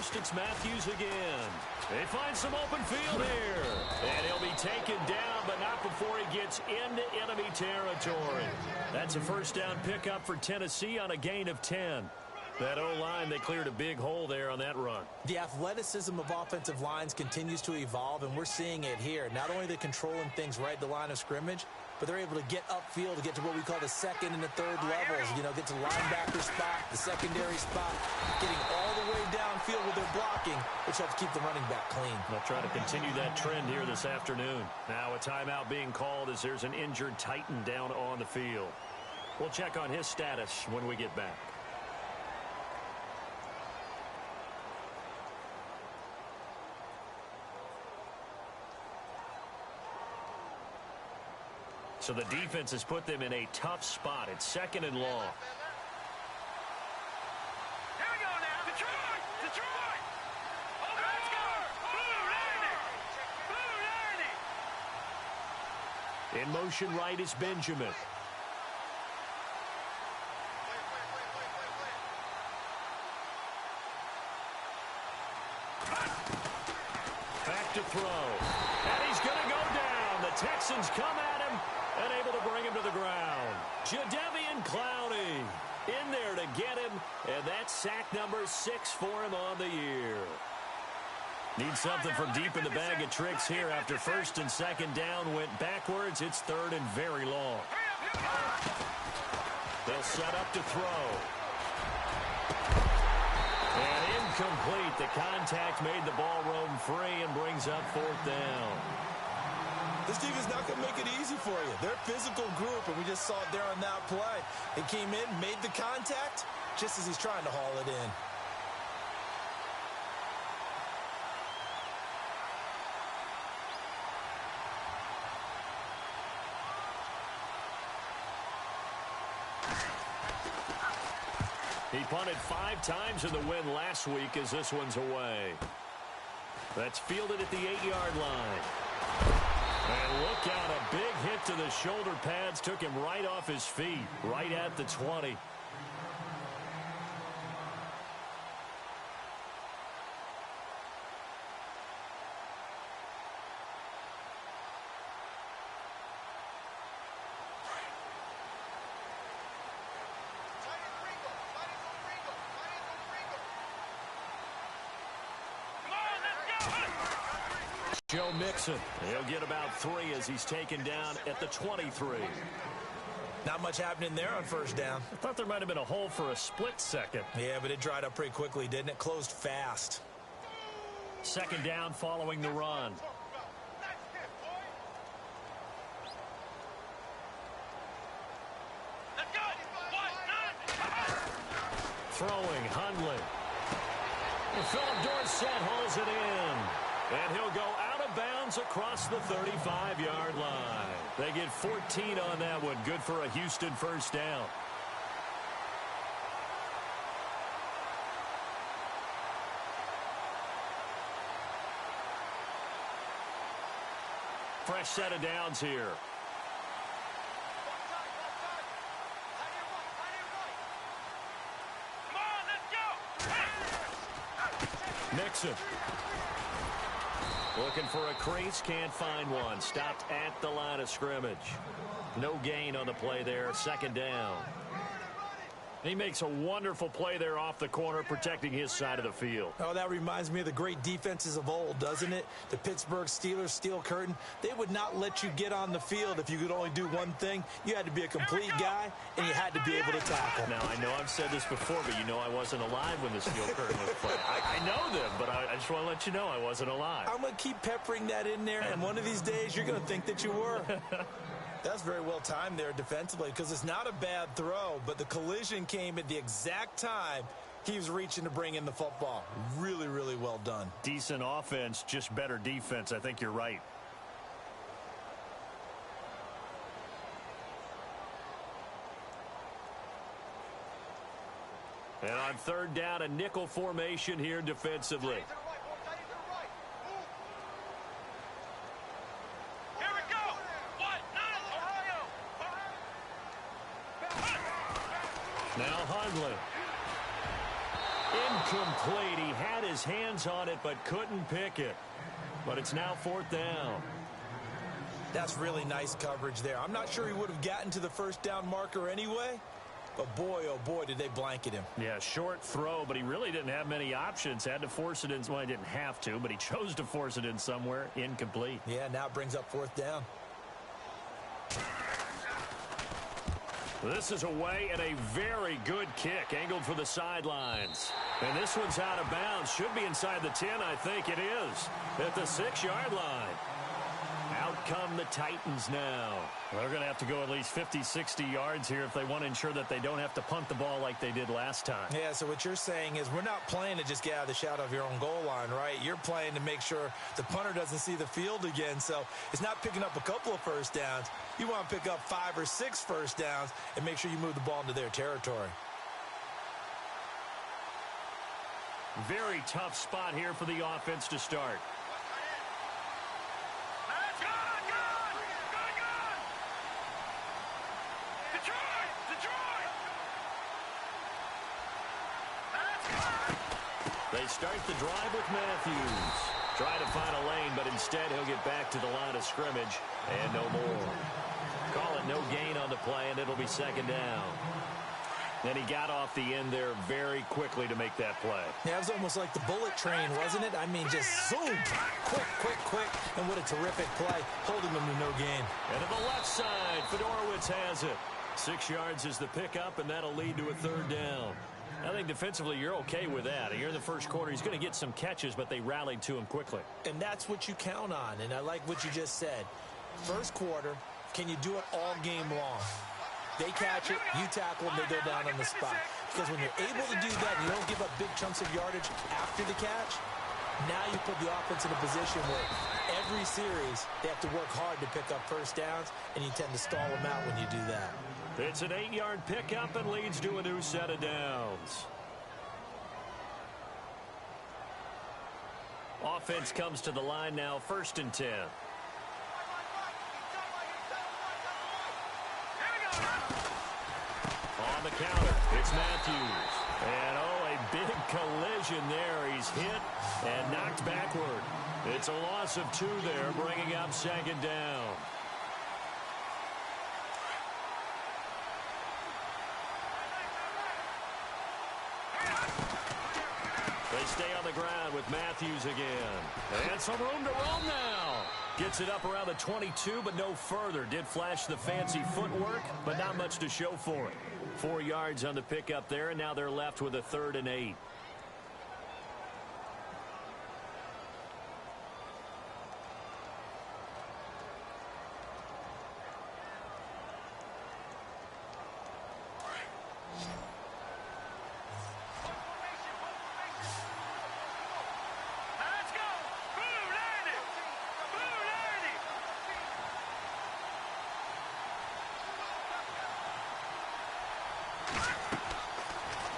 first, it's Matthews again. They find some open field here. And he'll be taken down, but not before he gets into enemy territory. That's a first down pickup for Tennessee on a gain of 10. That O-line, they cleared a big hole there on that run. The athleticism of offensive lines continues to evolve, and we're seeing it here. Not only are they controlling things right at the line of scrimmage, but they're able to get upfield to get to what we call the second and the third levels. You know, get to the linebacker spot, the secondary spot, getting all the way downfield with their blocking, which helps keep the running back clean. They'll try to continue that trend here this afternoon. Now a timeout being called as there's an injured Titan down on the field. We'll check on his status when we get back. So the defense has put them in a tough spot. It's second and long. Here we go now. Detroit! Detroit! Oh, let's go! Blue Landy! Blue Landy! In motion right is Benjamin. Back to throw. And he's going to go down. The Texans come at him. And able to bring him to the ground. Jadeveon Clowney in there to get him. And that's sack number 6 for him on the year. Need something from deep in the bag of tricks here after first and second down went backwards. It's third and very long. They'll set up to throw. And incomplete. The contact made the ball roam free and brings up fourth down. This team is not going to make it easy for you. They're a physical group, and we just saw it there on that play. They came in, made the contact, just as he's trying to haul it in. He punted 5 times in the win last week as this one's away. That's fielded at the 8-yard line. And look out, a big hit to the shoulder pads took him right off his feet, right at the 20. Joe Mixon. He'll get about 3 as he's taken down at the 23. Not much happening there on first down. I thought there might have been a hole for a split second. Yeah, but it dried up pretty quickly, didn't it? Closed fast. Second down following the run. Throwing, Hundley. And Philip Dorsett hauls it in. And he'll go out of bounds across the 35-yard line. They get 14 on that one. Good for a Houston first down. Fresh set of downs here. Mixon. Looking for a crease, can't find one. Stopped at the line of scrimmage. No gain on the play there, second down. He makes a wonderful play there off the corner, protecting his side of the field. Oh, that reminds me of the great defenses of old, doesn't it? The Pittsburgh Steelers, steel curtain. They would not let you get on the field if you could only do one thing. You had to be a complete guy, and you had to be able to tackle. Now, I know I've said this before, but you know I wasn't alive when the steel curtain was played. I know them, but I just want to let you know I wasn't alive. I'm going to keep peppering that in there, and one of these days you're going to think that you were. That's very well timed there defensively because it's not a bad throw, but the collision came at the exact time he was reaching to bring in the football. Really, really well done. Decent offense, just better defense. I think you're right. And on third down, a nickel formation here defensively. Now Hundley. Incomplete. He had his hands on it but couldn't pick it. But it's now 4th down. That's really nice coverage there. I'm not sure he would have gotten to the first down marker anyway, but boy, oh boy, did they blanket him. Yeah, short throw, but he really didn't have many options. Had to force it in. Well, he didn't have to, but he chose to force it in somewhere. Incomplete. Yeah, now it brings up 4th down. This is away and a very good kick, angled for the sidelines. And this one's out of bounds. Should be inside the 10, I think it is. At the 6-yard line. Out come the Titans now. They're going to have to go at least 50, 60 yards here if they want to ensure that they don't have to punt the ball like they did last time. Yeah, so what you're saying is we're not playing to just get out of the shadow of your own goal line, right? You're playing to make sure the punter doesn't see the field again. So it's not picking up a couple of first downs. You want to pick up 5 or 6 first downs and make sure you move the ball into their territory. Very tough spot here for the offense to start. They start the drive with Matthews. Try to find a lane, but instead he'll get back to the line of scrimmage and no more. Call it no gain on the play, and it'll be 2nd down. Then he got off the end there very quickly to make that play. Yeah, it was almost like the bullet train, wasn't it? I mean, just zoom, quick, and what a terrific play, holding them to no gain. And to the left side, Fedorowicz has it. 6 yards is the pickup, and that'll lead to a 3rd down. I think defensively you're okay with that. Here in the first quarter, he's going to get some catches, but they rallied to him quickly. And that's what you count on, and I like what you just said. First quarter, can you do it all game long? They catch it, you tackle them, they go down on the spot. Because when you're able to do that, you don't give up big chunks of yardage after the catch, now you put the offense in a position where every series they have to work hard to pick up first downs, and you tend to stall them out when you do that. It's an 8-yard pickup and leads to a new set of downs. Offense comes to the line now, 1st and 10. On the counter, it's Matthews. And, oh, a big collision there. He's hit and knocked backward. It's a loss of 2 there, bringing up 2nd down. They stay on the ground with Matthews again. And some room to roam now. Gets it up around the 22, but no further. Did flash the fancy footwork, but not much to show for it. 4 yards on the pickup there, and now they're left with a 3rd and 8.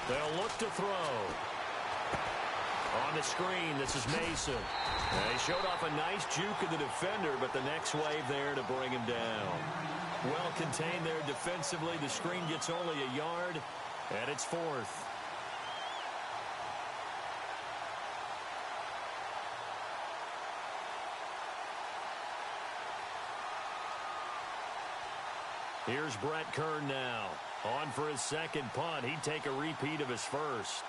They'll look to throw. On the screen, this is Mason. They showed off a nice juke of the defender, but the next wave there to bring him down. Well contained there defensively. The screen gets only a yard, and it's 4th. Here's Brett Kern now. On for his 2nd punt. He'd take a repeat of his first.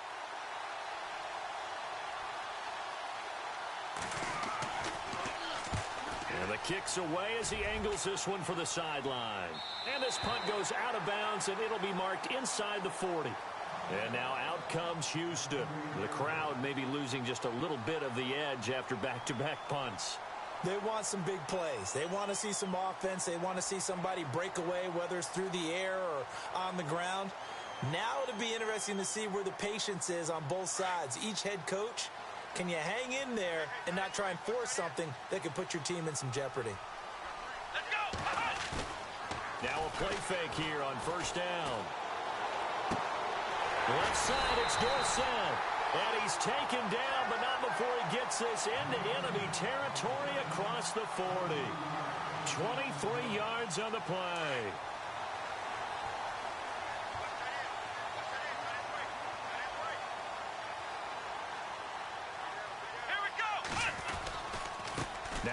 And the kick's away as he angles this one for the sideline. And this punt goes out of bounds, and it'll be marked inside the 40. And now out comes Houston. The crowd may be losing just a little bit of the edge after back-to-back punts. They want some big plays. They want to see some offense. They want to see somebody break away, whether it's through the air or on the ground. Now it'll be interesting to see where the patience is on both sides. Each head coach, can you hang in there and not try and force something that could put your team in some jeopardy? Let's go! Now a play fake here on 1st down. Left side, it's Dorsett. And he's taken down, but not before he gets this into enemy territory across the 40. 23 yards on the play.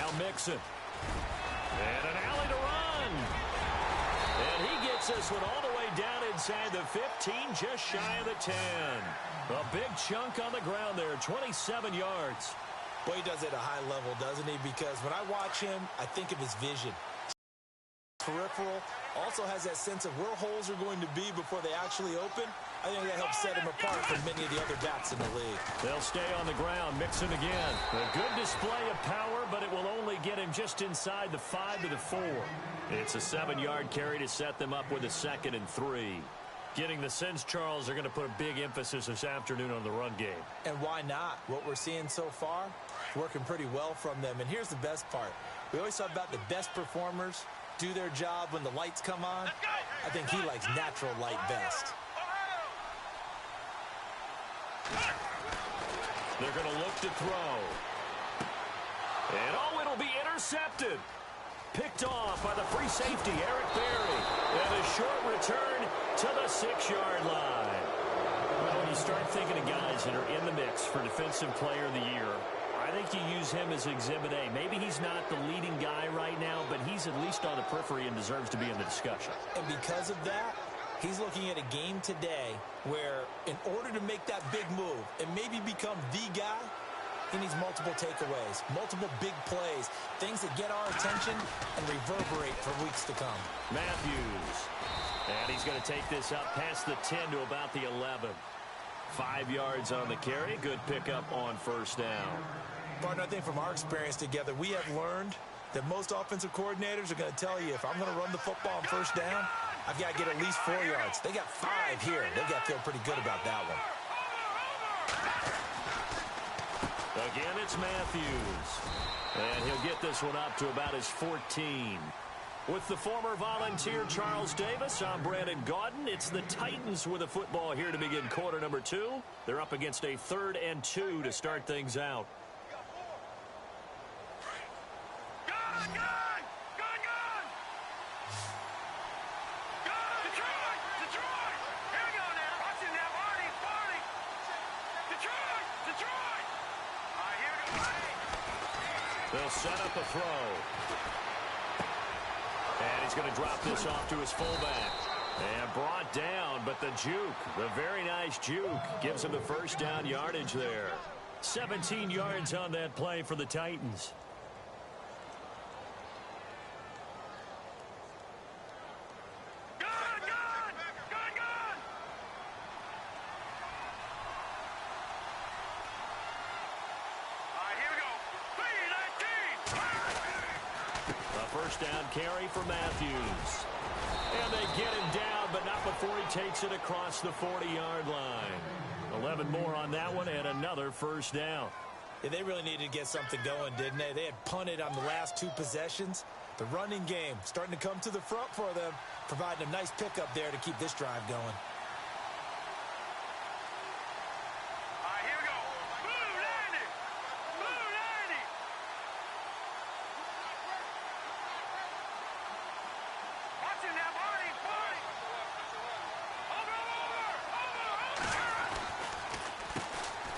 Now Mixon. And an alley to run. And he gets this one all the way down inside the 15, just shy of the 10. A big chunk on the ground there, 27 yards. Boy, he does it at a high level, doesn't he? Because when I watch him, I think of his vision. Peripheral, also has that sense of where holes are going to be before they actually open. I think that helps set him apart from many of the other backs in the league. They'll stay on the ground, Mixon again. A good display of power, but it will only get him just inside the 5 to the 4. It's a 7-yard carry to set them up with a 2nd and 3. Getting the sense, Charles, are going to put a big emphasis this afternoon on the run game. And why not? What we're seeing so far, working pretty well from them. And here's the best part. We always talk about the best performers do their job when the lights come on. I think he likes natural light best. They're going to look to throw. And, oh, it'll be intercepted. Picked off by the free safety, Eric Berry. And a short return to the 6-yard line. Well, when you start thinking of guys that are in the mix for Defensive Player of the Year, I think you use him as Exhibit A. Maybe he's not the leading guy right now, but he's at least on the periphery and deserves to be in the discussion. And because of that, he's looking at a game today where in order to make that big move and maybe become the guy, he needs multiple takeaways, multiple big plays, things that get our attention and reverberate for weeks to come. Matthews. And he's going to take this up past the 10 to about the 11. 5 yards on the carry. Good pickup on first down. Partner, I think from our experience together, we have learned that most offensive coordinators are going to tell you, if I'm going to run the football on first down, I've got to get at least 4 yards. They got 5 here. They've got to feel pretty good about that one. Again, it's Matthews. And he'll get this one up to about his 14. With the former Volunteer Charles Davis, I'm Brandon Gaudin. It's the Titans with a football here to begin quarter number 2. They're up against a 3rd and 2 to start things out. They'll set up a throw. And he's going to drop this off to his fullback. And brought down, but the juke, the very nice juke, gives him the first down yardage there. 17 yards on that play for the Titans. Down carry for Matthews. And they get him down, but not before he takes it across the 40-yard line. 11 more on that one and another first down. Yeah, they really needed to get something going, didn't they? They had punted on the last 2 possessions. The running game starting to come to the front for them, providing a nice pickup there to keep this drive going.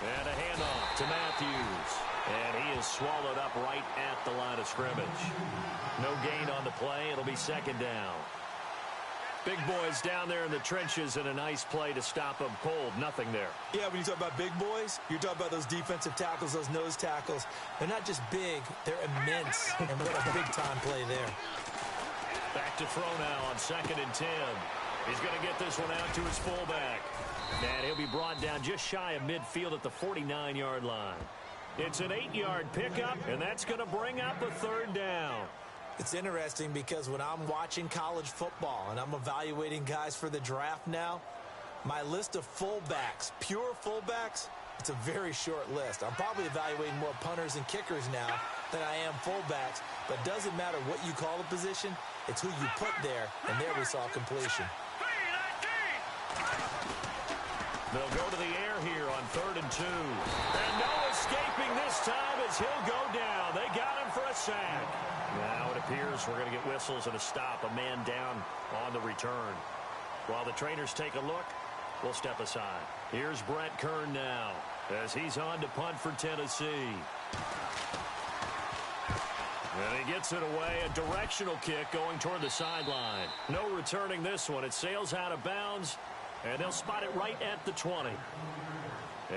And a handoff to Matthews. And he is swallowed up right at the line of scrimmage. No gain on the play. It'll be 2nd down. Big boys down there in the trenches and a nice play to stop them cold. Nothing there. Yeah, when you talk about big boys, you're talking about those defensive tackles, those nose tackles. They're not just big, they're immense. And what a big-time play there. Back to throw now on 2nd and 10. He's going to get this one out to his fullback. And he'll be brought down just shy of midfield at the 49-yard line. It's an 8-yard pickup, and that's going to bring up a 3rd down. It's interesting because when I'm watching college football and I'm evaluating guys for the draft now, my list of fullbacks, pure fullbacks, it's a very short list. I'm probably evaluating more punters and kickers now than I am fullbacks, but it doesn't matter what you call a position, it's who you put there, and there we saw completion. They'll go to the air here on 3rd and 2. And no escaping this time as he'll go down. They got him for a sack. Now it appears we're going to get whistles and a stop. A man down on the return. While the trainers take a look, we'll step aside. Here's Brett Kern now as he's on to punt for Tennessee. And he gets it away, a directional kick going toward the sideline. No returning this one. It sails out of bounds, and they'll spot it right at the 20.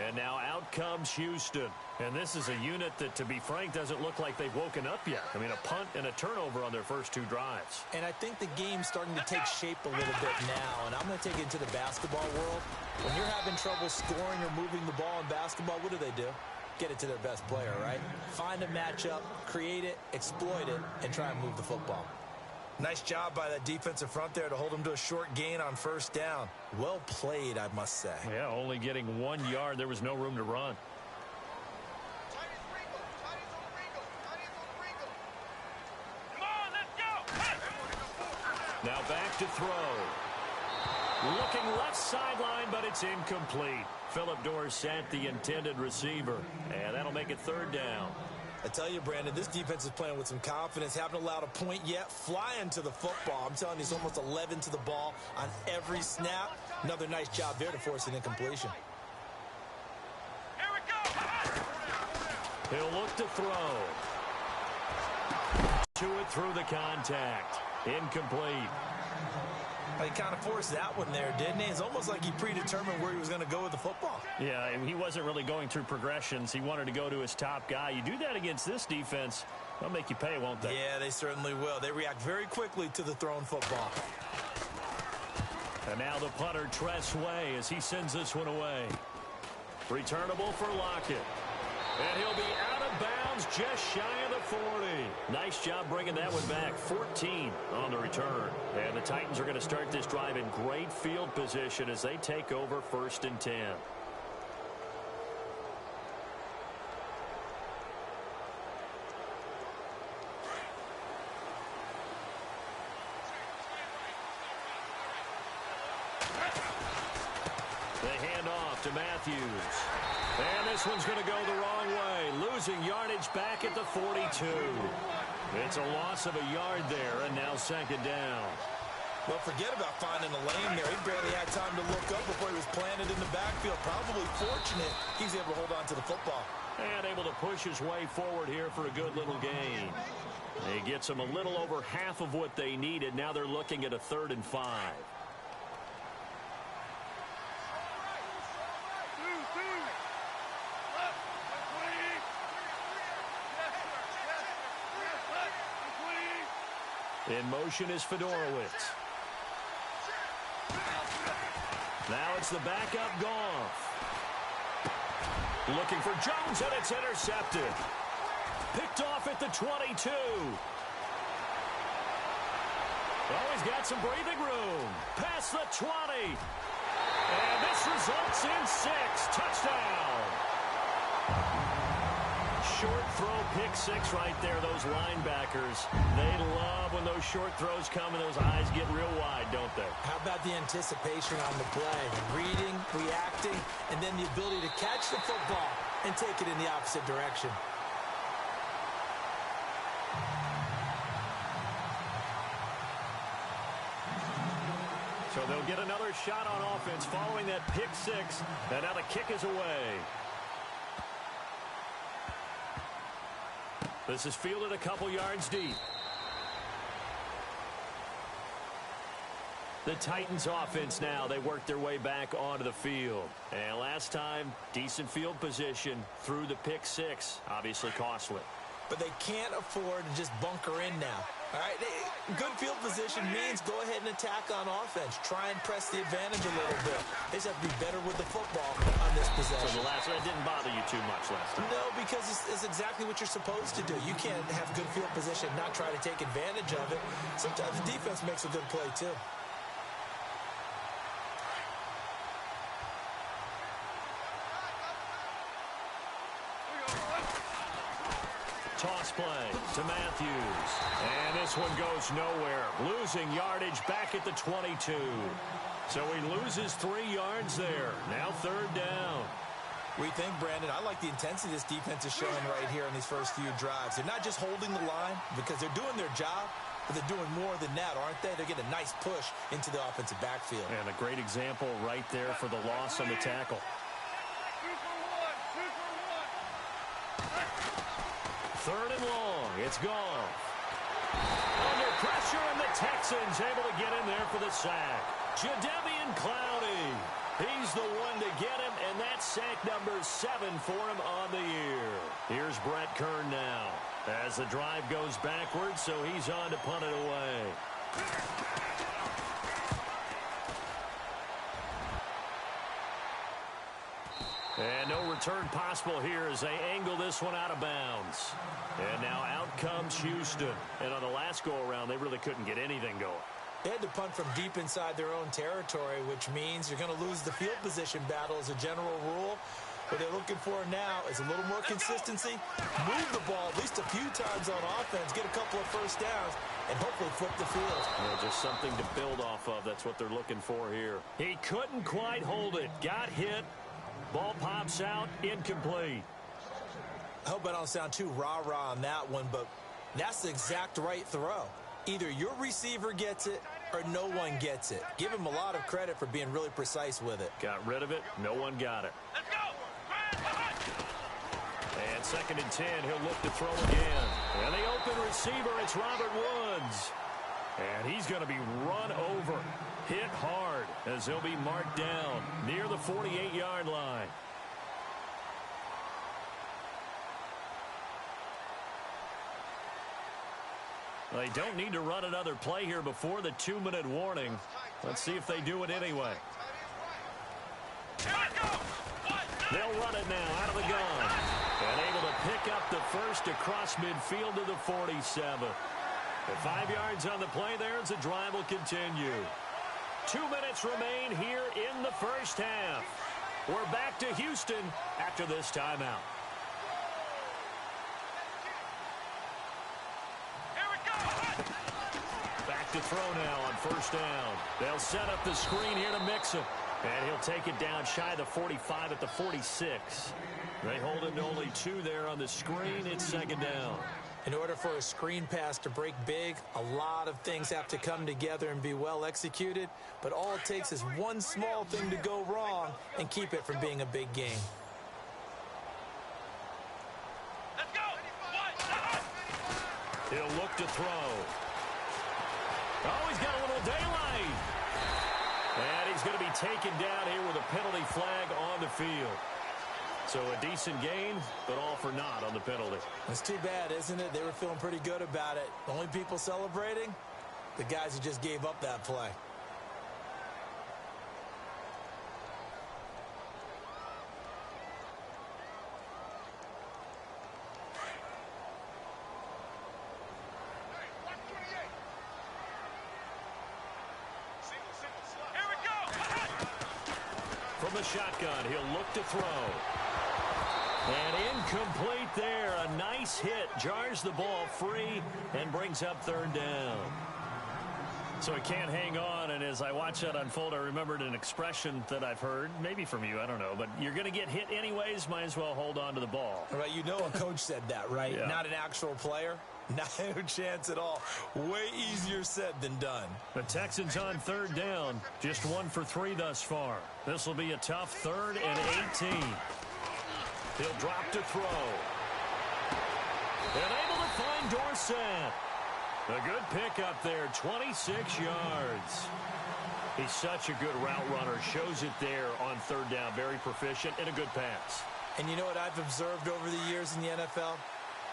And now out comes Houston. And this is a unit that, to be frank, doesn't look like they've woken up yet. I mean, a punt and a turnover on their first 2 drives. And I think the game's starting to take shape a little bit now. And I'm going to take it into the basketball world. When you're having trouble scoring or moving the ball in basketball, what do? Get it to their best player, right? Find a matchup, create it, exploit it, and try and move the football. Nice job by that defensive front there to hold them to a short gain on first down. Well played, I must say. Yeah, only getting 1 yard. There was no room to run. Come on, let's go. Now back to throw. Looking left sideline, but it's incomplete. Phillip Dorsett, the intended receiver. And that'll make it 3rd down. I tell you, Brandon, this defense is playing with some confidence. Haven't allowed a point yet. Flying to the football. I'm telling you, it's almost 11 to the ball on every snap. Another nice job there to force an incompletion. Here we go. He'll look to throw. To it through the contact. Incomplete. He kind of forced that one there, didn't he? It's almost like he predetermined where he was going to go with the football. Yeah, and he wasn't really going through progressions. He wanted to go to his top guy. You do that against this defense, they'll make you pay, won't they? Yeah, they certainly will. They react very quickly to the thrown football. And now the punter, Tress Way, as he sends this one away. Returnable for Lockett. And he'll be out of bounds just shy of the 40. Nice job bringing that one back. 14 on the return. And the Titans are going to start this drive in great field position as they take over 1st and 10. They hand off to Matthews. And this one's going to go the wrong way. Losing yardage back at the 42. It's a loss of a yard there, and now 2nd down. Well, forget about finding a lane there. He barely had time to look up before he was planted in the backfield. Probably fortunate he's able to hold on to the football. And able to push his way forward here for a good little gain. He gets them a little over half of what they needed. Now they're looking at a 3rd and 5. In motion is Fedorowicz. Now it's the backup Goff. Looking for Jones, and it's intercepted. Picked off at the 22. Oh, he's got some breathing room. Past the 20. And this results in 6. Touchdown. Short throw, pick 6 right there. Those linebackers, they love when those short throws come and those eyes get real wide, don't they? How about the anticipation on the play? Reading, reacting, and then the ability to catch the football and take it in the opposite direction. So they'll get another shot on offense following that pick 6, and now the kick is away. This is fielded a couple yards deep. The Titans offense now, they work their way back onto the field. And last time, decent field position through the pick 6, obviously costly. But they can't afford to just bunker in now. All right, good field position means go ahead and attack on offense. Try and press the advantage a little bit. They just have to be better with the football on this possession. So that didn't bother you too much last time? No, because it's exactly what you're supposed to do. You can't have good field position and not try to take advantage of it. Sometimes the defense makes a good play, too. Toss play to Matthews. And this one goes nowhere. Losing yardage back at the 22. So he loses 3 yards there. Now 3rd down. We think, Brandon, I like the intensity this defense is showing right here in these first few drives. They're not just holding the line because they're doing their job, but they're doing more than that, aren't they? They're getting a nice push into the offensive backfield. And a great example right there for the loss on the tackle. 3rd and long. It's Goff. Under pressure, and the Texans able to get in there for the sack. Jadeveon Clowney. He's the one to get him, and that's sack number 7 for him on the year. Here's Brett Kern now as the drive goes backwards, so he's on to punt it away. And no return possible here as they angle this one out of bounds. And now out comes Houston. And on the last go-around, they really couldn't get anything going. They had to punt from deep inside their own territory, which means you're going to lose the field position battle as a general rule. What they're looking for now is a little more consistency, move the ball at least a few times on offense, get a couple of first downs, and hopefully flip the field. Just something to build off of. That's what they're looking for here. He couldn't quite hold it. Got hit. Ball pops out. Incomplete. I hope I don't sound too rah-rah on that one, but that's the exact right throw. Either your receiver gets it or no one gets it. Give him a lot of credit for being really precise with it. Got rid of it. No one got it. Let's go. And 2nd and 10. He'll look to throw again. And the open receiver, it's Robert Woods. And he's going to be run over. Hit hard as he'll be marked down near the 48-yard line. They don't need to run another play here before the 2-minute warning. Let's see if they do it anyway. They'll run it now out of the gun. And able to pick up the first across midfield to the 47. At 5 yards on the play there as the drive will continue. 2 minutes remain here in the first half. We're back to Houston after this timeout. Back to throw now on first down. They'll set up the screen here to Mixon. And he'll take it down shy of the 45 at the 46. They hold him to only 2 there on the screen. It's 2nd down. In order for a screen pass to break big, a lot of things have to come together and be well executed. But all it takes is one small thing to go wrong and keep it from being a big game. Let's go. He'll look to throw. Oh, he's got a little daylight. And he's going to be taken down here with a penalty flag on the field. So a decent gain, but all for naught on the penalty. It's too bad, isn't it? They were feeling pretty good about it. The only people celebrating, the guys who just gave up that play. Here we go. From the shotgun, he'll look to throw. And incomplete there. A nice hit. Jars the ball free and brings up 3rd down. So he can't hang on. And as I watch that unfold, I remembered an expression that I've heard, maybe from you, I don't know. But you're going to get hit anyways, might as well hold on to the ball. All right, you know a coach said that, right? Yeah. Not an actual player. No chance at all. Way easier said than done. The Texans on 3rd down. Just 1 for 3 thus far. This will be a tough 3rd and 18. He'll drop to throw. And able to find Dorsett. A good pickup there, 26 yards. He's such a good route runner. Shows it there on 3rd down. Very proficient and a good pass. And you know what I've observed over the years in the NFL?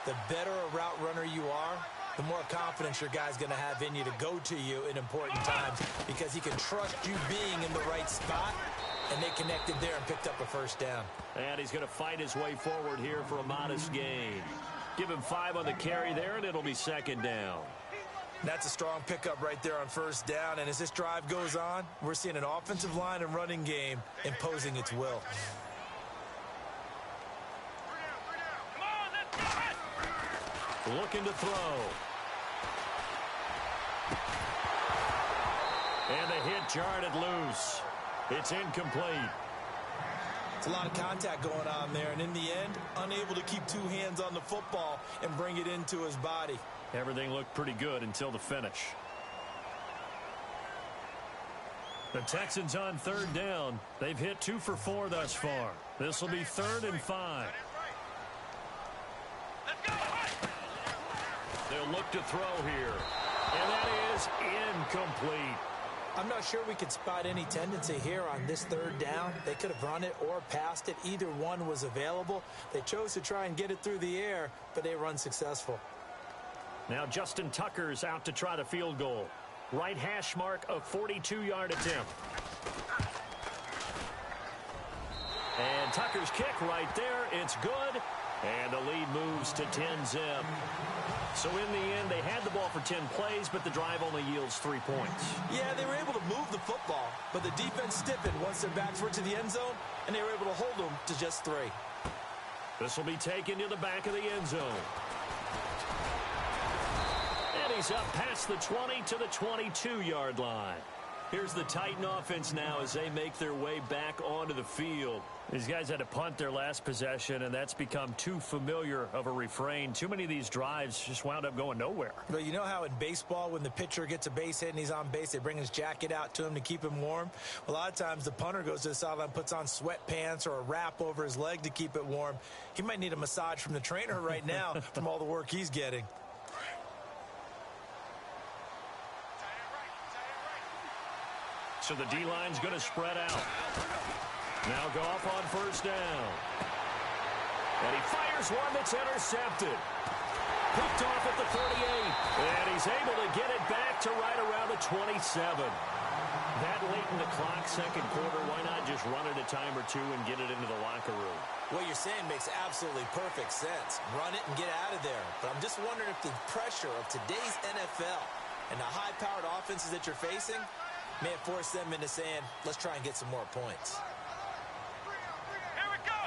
The better a route runner you are, the more confidence your guy's going to have in you to go to you in important times because he can trust you being in the right spot. And they connected there and picked up a first down. And he's going to fight his way forward here for a modest gain. Give him 5 on the carry there, and it'll be 2nd down. That's a strong pickup right there on first down. And as this drive goes on, we're seeing an offensive line and running game imposing its will. Looking to throw. And the hit jarred it loose. It's incomplete. It's a lot of contact going on there, and in the end, unable to keep 2 hands on the football and bring it into his body. Everything looked pretty good until the finish. The Texans on 3rd down. They've hit 2 for 4 thus far. This will be 3rd and 5. They'll look to throw here. And that is incomplete. I'm not sure we could spot any tendency here on this third down. They could have run it or passed it. Either one was available. They chose to try and get it through the air, but they were unsuccessful. Now Justin Tucker's out to try the field goal. Right hash mark, a 42-yard attempt. And Tucker's kick right there. It's good. And the lead moves to 10-zip. So in the end, they had the ball for 10 plays, but the drive only yields 3 points. Yeah, they were able to move the football, but the defense stiffened once their backs were to the end zone, and they were able to hold them to just 3. This will be taken to the back of the end zone. And he's up past the 20 to the 22-yard line. Here's the Titan offense now as they make their way back onto the field. These guys had to punt their last possession, and that's become too familiar of a refrain. Too many of these drives just wound up going nowhere. But you know how in baseball, when the pitcher gets a base hit and he's on base, they bring his jacket out to him to keep him warm? A lot of times the punter goes to the sideline, puts on sweatpants or a wrap over his leg to keep it warm. He might need a massage from the trainer right now from all the work he's getting. So the D-line's going to spread out. Now Goff on first down. And he fires one that's intercepted. Picked off at the 38. And he's able to get it back to right around the 27. That late in the clock, second quarter, why not just run it a time or two and get it into the locker room? What you're saying makes absolutely perfect sense. Run it and get out of there. But I'm just wondering if the pressure of today's NFL and the high-powered offenses that you're facing may have forced them into saying, let's try and get some more points. Here we go.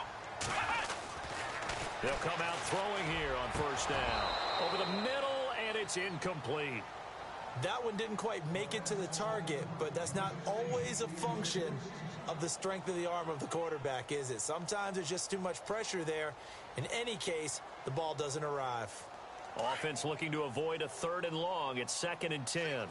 They'll come out throwing here on first down. Over the middle, and it's incomplete. That one didn't quite make it to the target, but that's not always a function of the strength of the arm of the quarterback, is it? Sometimes there's just too much pressure there. In any case, the ball doesn't arrive. Offense looking to avoid a 3rd and long. It's 2nd and 10.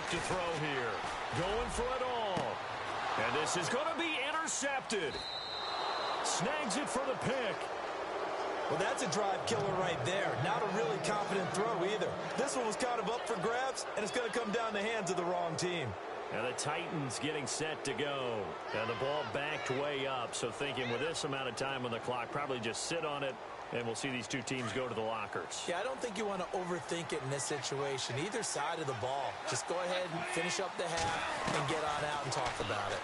To throw here. Going for it all. And this is going to be intercepted. Snags it for the pick. Well, that's a drive killer right there. Not a really confident throw either. This one was kind of up for grabs, and it's going to come down the hands of the wrong team. And the Titans getting set to go. And the ball backed way up. So thinking with this amount of time on the clock, probably just sit on it. And we'll see these two teams go to the lockers. Yeah, I don't think you want to overthink it in this situation. Either side of the ball. Just go ahead and finish up the half and get on out and talk about it.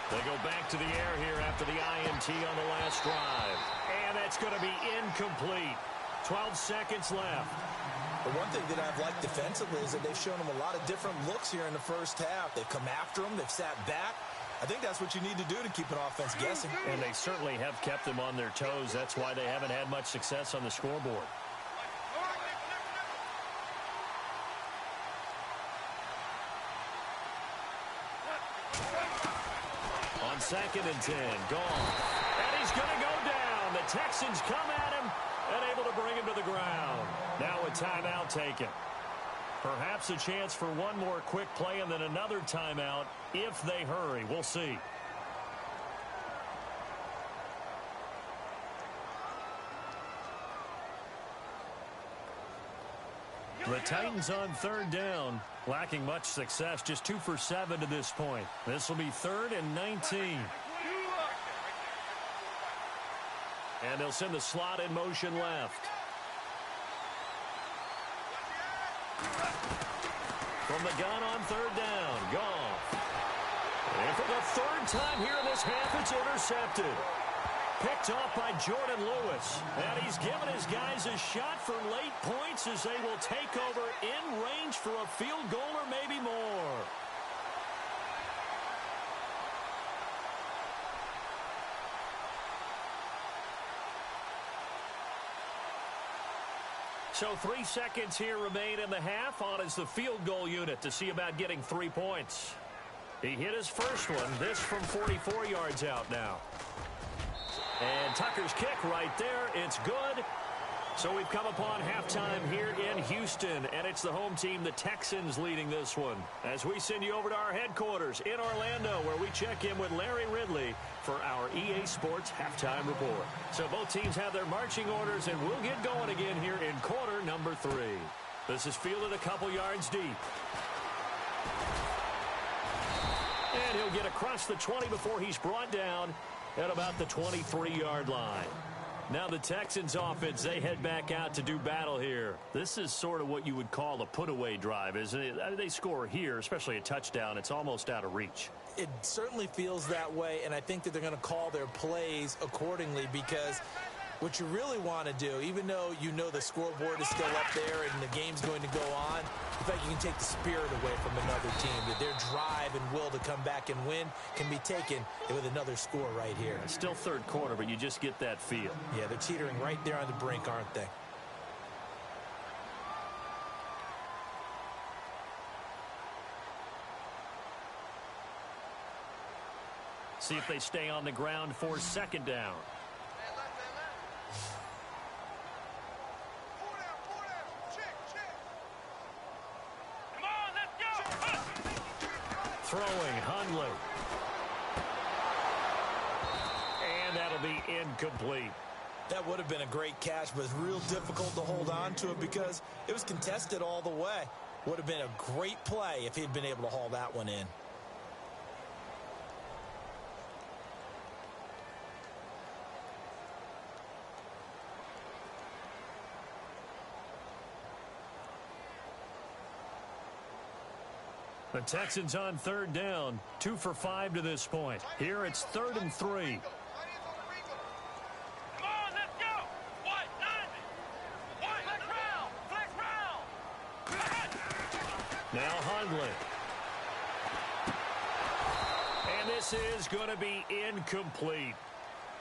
They go back to the air here after the INT on the last drive. And that's going to be incomplete. 12 seconds left. The one thing that I've liked defensively is that they've shown them a lot of different looks here in the first half. They've come after them. They've sat back. I think that's what you need to do to keep an offense guessing. And they certainly have kept them on their toes. That's why they haven't had much success on the scoreboard. On 2nd and 10, Goff. And he's going to go down. The Texans come at him and able to bring him to the ground. Now a timeout taken. Perhaps a chance for one more quick play and then another timeout if they hurry. We'll see. The Titans on 3rd down, lacking much success, just 2 for 7 to this point. This will be 3rd and 19. And they'll send the slot in motion left. From the gun on 3rd down, Goff. And for the 3rd time here in this half, it's intercepted. Picked off by Jordan Lewis. And he's given his guys a shot for late points as they will take over in range for a field goal or maybe more. So 3 seconds here remain in the half. On is the field goal unit to see about getting 3 points. He hit his first one. This from 44 yards out now. And Tucker's kick right there. It's good. So we've come upon halftime here in Houston, and it's the home team, the Texans, leading this one. As we send you over to our headquarters in Orlando, where we check in with Larry Ridley for our EA Sports Halftime Report. So both teams have their marching orders, and we'll get going again here in quarter number 3. This is fielded a couple yards deep. And he'll get across the 20 before he's brought down at about the 23-yard line. Now the Texans offense, they head back out to do battle here. This is sort of what you would call a put-away drive, isn't it? They score here, especially a touchdown. It's almost out of reach. It certainly feels that way, and I think that they're going to call their plays accordingly, because what you really want to do, even though you know the scoreboard is still up there and the game's going to go on, in fact, you can take the spirit away from another team. That their drive and will to come back and win can be taken with another score right here. It's still third quarter, but you just get that feel. Yeah, they're teetering right there on the brink, aren't they? See if they stay on the ground for second down. Throwing, Hundley. And that'll be incomplete. That would have been a great catch, but it's real difficult to hold on to it because it was contested all the way. Would have been a great play if he'd been able to haul that one in. The Texans on third down, 2 for 5 to this point. Here it's 3rd and 3. Come on, let's go! White, 90! White, flex round! Now Hundley. And this is going to be incomplete.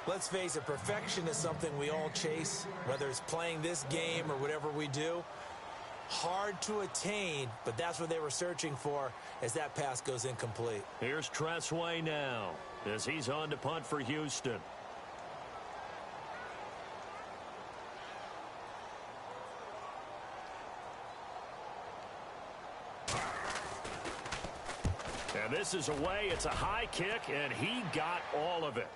Let's face it, perfection is something we all chase, whether it's playing this game or whatever we do. Hard to attain, but that's what they were searching for as that pass goes incomplete. Here's Tressway now as he's on to punt for Houston. And this is away. It's a high kick, and he got all of it.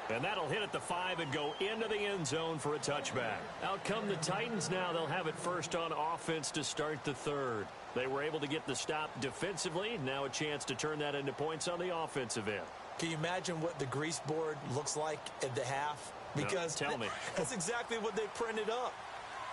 And that'll hit at the 5 and go into the end zone for a touchback. Out come the Titans now. They'll have it first on offense to start the third. They were able to get the stop defensively. Now a chance to turn that into points on the offensive end. Can you imagine what the grease board looks like at the half? Because no, tell me. That's exactly what they printed up.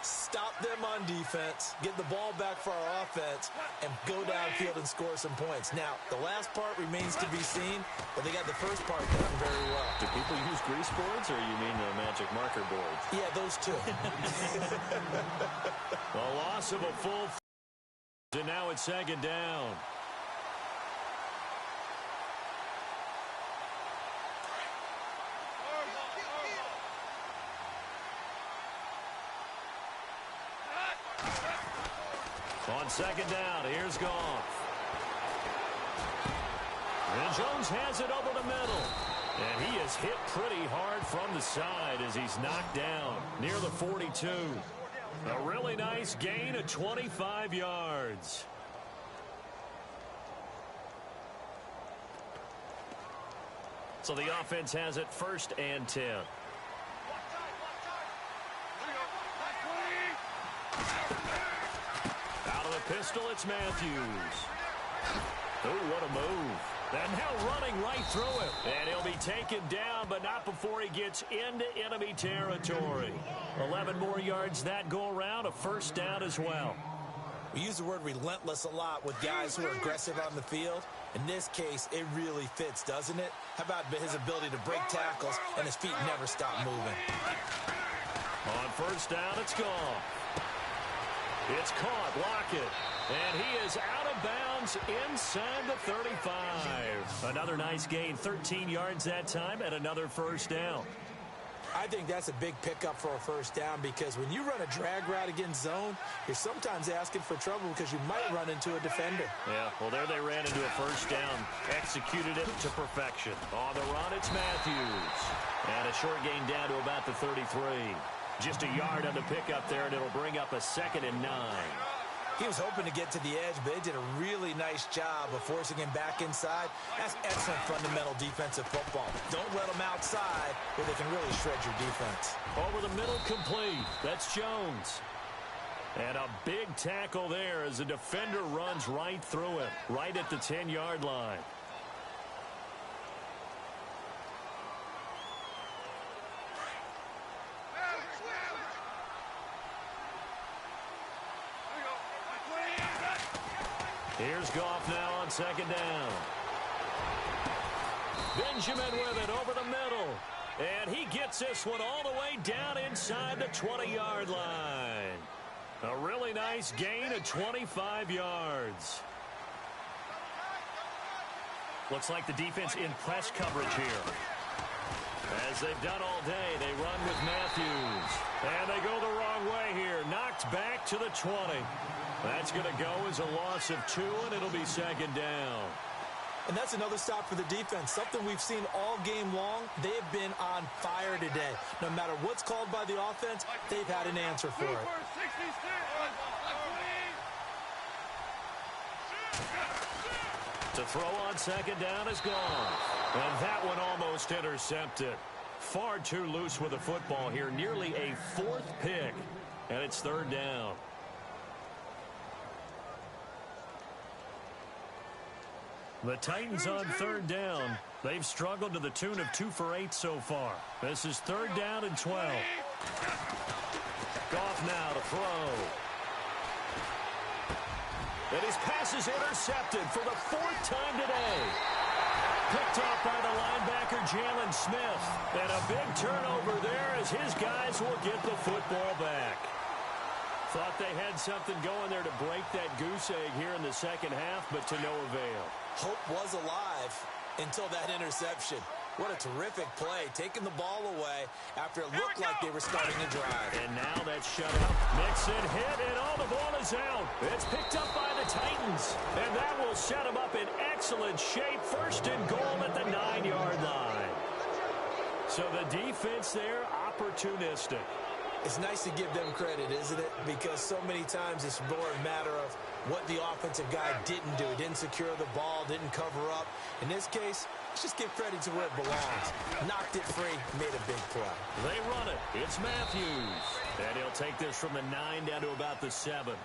Stop them on defense, get the ball back for our offense, and go downfield and score some points. Now, the last part remains to be seen, but they got the first part done very well. Do people use grease boards, or you mean the magic marker board? Yeah, those two. A loss of a full, and now it's second down. On second down, here's Goff. And Jones has it over the middle. And he is hit pretty hard from the side as he's knocked down near the 42. A really nice gain of 25 yards. So the offense has it 1st and 10. Pistol, it's Matthews. Oh, what a move. And now running right through him. And he'll be taken down, but not before he gets into enemy territory. 11 more yards that go around, a first down as well. We use the word relentless a lot with guys who are aggressive on the field. In this case, it really fits, doesn't it? How about his ability to break tackles and his feet never stop moving? On first down, it's gone. It's caught, Lockett, and he is out of bounds inside the 35. Another nice gain, 13 yards that time, and another first down. I think that's a big pickup for a first down because when you run a drag route against zone, you're sometimes asking for trouble because you might run into a defender. Yeah, well, there they ran into a first down. Executed it to perfection. On the run, it's Matthews. And a short gain down to about the 33. Just a yard on the pickup there, and it'll bring up a 2nd and 9. He was hoping to get to the edge, but they did a really nice job of forcing him back inside. That's excellent fundamental defensive football. Don't let them outside where they can really shred your defense. Over the middle, complete. That's Jones. And a big tackle there as the defender runs right through it, right at the 10-yard line. Here's Goff now on 2nd down. Benjamin with it over the middle. And he gets this one all the way down inside the 20-yard line. A really nice gain of 25 yards. Looks like the defense in press coverage here. As they've done all day, they run with Matthews. And they go the wrong way here. Knocked back to the 20. That's going to go as a loss of 2, and it'll be 2nd down. And that's another stop for the defense, something we've seen all game long. They've been on fire today. No matter what's called by the offense, they've had an answer for it. To throw on 2nd down is gone. And that one almost intercepted. Far too loose with the football here. Nearly a 4th pick. And it's 3rd down. The Titans on 3rd down. They've struggled to the tune of 2 for 8 so far. This is 3rd down and 12. Goff now to throw. And his pass is intercepted for the 4th time today. Picked off by the linebacker, Jalen Smith. And a big turnover there as his guys will get the football back. Thought they had something going there to break that goose egg here in the second half, but to no avail. Hope was alive until that interception. What a terrific play, taking the ball away after it looked like they were starting to drive. And now that's shut up. Mixon hit, and all the ball is out. It's picked up by the Titans, and that will set them up in excellent shape. 1st and goal at the 9-yard line. So the defense there, opportunistic. It's nice to give them credit, isn't it? Because so many times it's more a matter of what the offensive guy didn't do. Didn't secure the ball, didn't cover up. In this case, let's just give credit to where it belongs. Knocked it free, made a big play. They run it. It's Matthews. And he'll take this from the 9 down to about the 7.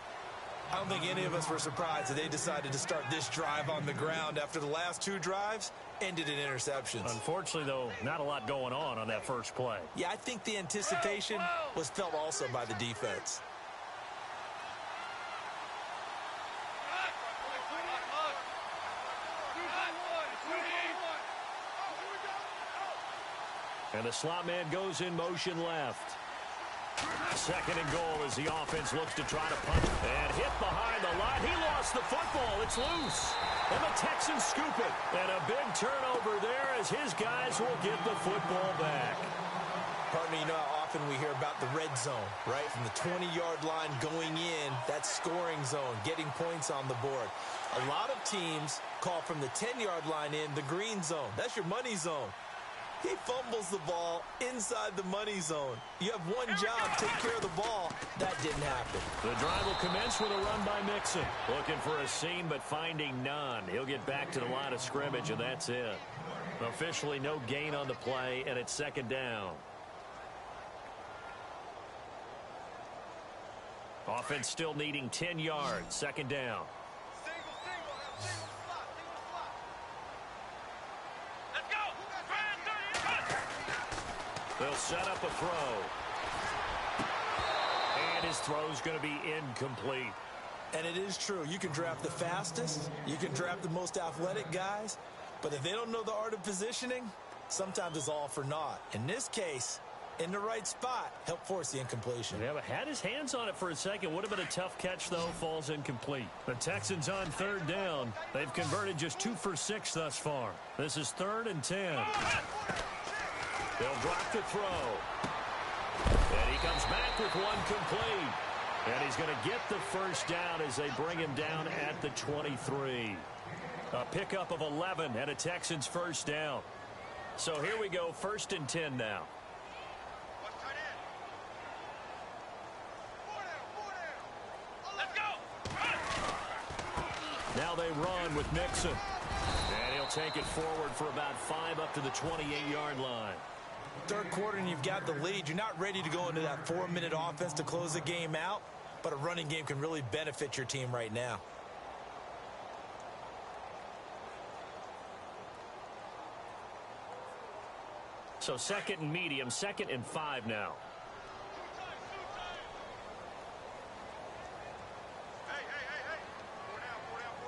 I don't think any of us were surprised that they decided to start this drive on the ground after the last 2 drives ended in interceptions. Unfortunately, though, not a lot going on that first play. Yeah, I think the anticipation was felt also by the defense. And the slot man goes in motion left. 2nd and goal as the offense looks to try to punch. And hit behind the line. He lost the football. It's loose. And the Texans scoop it. And a big turnover there as his guys will get the football back. Partner, you know how often we hear about the red zone, right? From the 20-yard line going in, that scoring zone, getting points on the board. A lot of teams call from the 10-yard line in the green zone. That's your money zone. He fumbles the ball inside the money zone. You have one job, take care of the ball. That didn't happen. The drive will commence with a run by Mixon. Looking for a seam, but finding none. He'll get back to the line of scrimmage, and that's it. Officially no gain on the play, and it's 2nd down. Offense still needing 10 yards. 2nd down. They'll set up a throw. And his throw's going to be incomplete. And it is true. You can draft the fastest. You can draft the most athletic guys. But if they don't know the art of positioning, sometimes it's all for naught. In this case, in the right spot, help force the incompletion. Yeah, but had his hands on it for a second. Would have been a tough catch, though. Falls incomplete. The Texans on 3rd down. They've converted just 2 for 6 thus far. This is 3rd and 10. They'll drop the throw. And he comes back with one complete. And he's going to get the first down as they bring him down at the 23. A pickup of 11 and a Texans first down. So here we go, 1st and 10 now. Let's go. Now they run with Mixon. And he'll take it forward for about 5 up to the 28-yard line. Third quarter and you've got the lead. You're not ready to go into that 4-minute offense to close the game out, but a running game can really benefit your team right now. So 2nd and medium, 2nd and 5 now. Hey. Four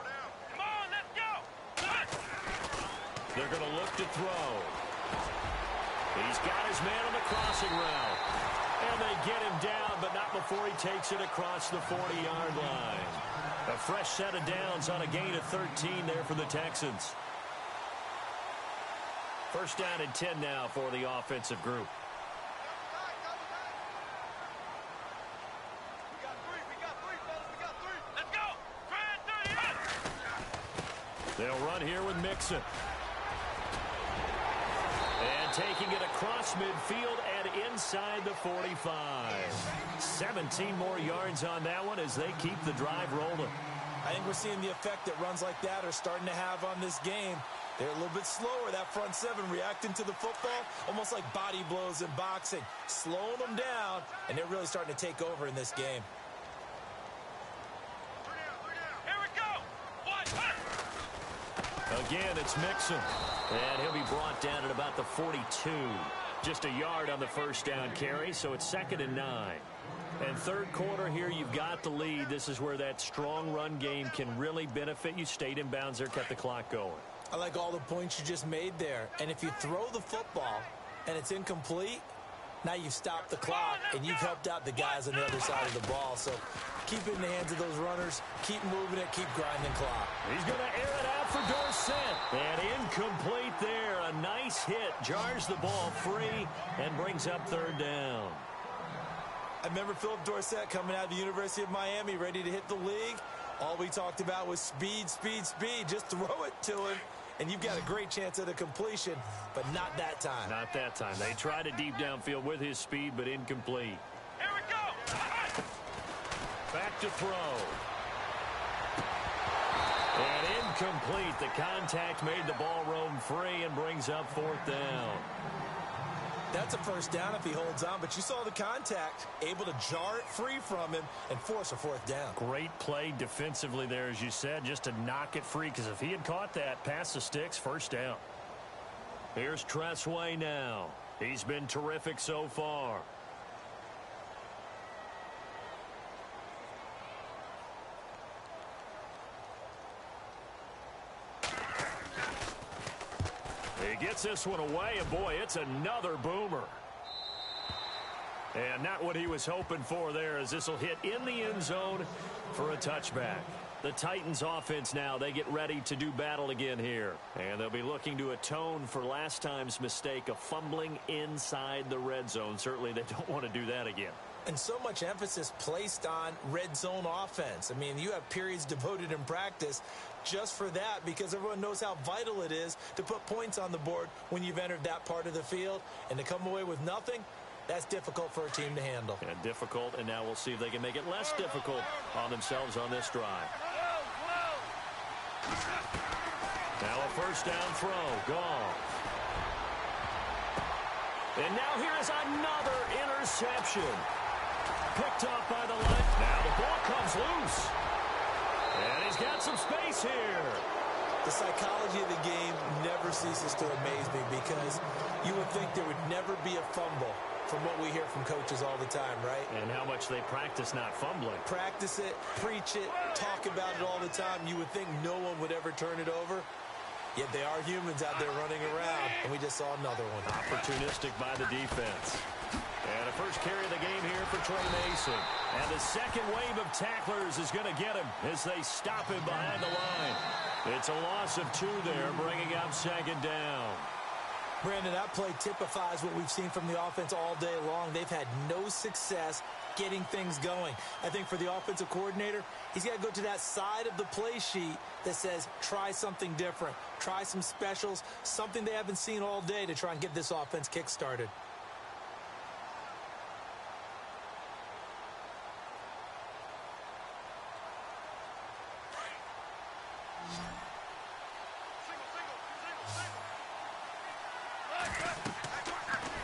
down. Come on, let's go. They're going to look to throw. He's got his man on the crossing route. And they get him down, but not before he takes it across the 40-yard line. A fresh set of downs on a gain of 13 there for the Texans. 1st down and 10 now for the offensive group. We got three, fellas. Let's go. Try 38. They'll run here with Mixon. And taking it across midfield and inside the 45. 17 more yards on that one as they keep the drive rolling. I think we're seeing the effect that runs like that are starting to have on this game. They're a little bit slower, that front seven, reacting to the football, almost like body blows in boxing, slowing them down, and they're really starting to take over in this game. Here we go. One. Again, it's Mixon. And he'll be brought down at about the 42. Just a yard on the first down carry, so it's 2nd and 9. And third quarter here, you've got the lead. This is where that strong run game can really benefit you. Stayed in bounds there, kept the clock going. I like all the points you just made there. And if you throw the football and it's incomplete, now you've stopped the clock and you've helped out the guys on the other side of the ball. So keep it in the hands of those runners. Keep moving it. Keep grinding clock. He's going to air it out for Dorsett. And incomplete there. A nice hit. Jars the ball free and brings up 3rd down. I remember Philip Dorsett coming out of the University of Miami, ready to hit the league. All we talked about was speed, speed, speed. Just throw it to him, and you've got a great chance at a completion, but not that time. Not that time. They tried it deep downfield with his speed, but incomplete. Here we go. Back to throw. And incomplete. The contact made the ball roam free and brings up 4th down. That's a first down if he holds on, but you saw the contact, able to jar it free from him and force a 4th down. Great play defensively there, as you said, just to knock it free, because if he had caught that, past the sticks, first down. Here's Tressway now. He's been terrific so far. He gets this one away, and boy, it's another boomer. And not what he was hoping for there, as this will hit in the end zone for a touchback. The Titans offense now, they get ready to do battle again here. And they'll be looking to atone for last time's mistake of fumbling inside the red zone. Certainly they don't want to do that again. And so much emphasis placed on red zone offense. I mean, you have periods devoted in practice just for that, because everyone knows how vital it is to put points on the board when you've entered that part of the field. And to come away with nothing, that's difficult for a team to handle. And difficult, and now we'll see if they can make it less difficult on themselves on this drive. Now a first down throw. Gone. And now here is another interception. Picked off by the line. Now the ball comes loose. And he's got some space here. The psychology of the game never ceases to amaze me, because you would think there would never be a fumble from what we hear from coaches all the time, right? And how much they practice not fumbling. Practice it, preach it, talk about it all the time. You would think no one would ever turn it over. Yet they are humans out there running around, and we just saw another one. Opportunistic by the defense. And a first carry of the game here for Trey Mason. And the second wave of tacklers is going to get him as they stop him behind the line. It's a loss of 2 there, bringing up 2nd down. Brandon, that play typifies what we've seen from the offense all day long. They've had no success getting things going. I think for the offensive coordinator, he's got to go to that side of the play sheet that says, try something different. Try some specials, something they haven't seen all day to try and get this offense kick-started.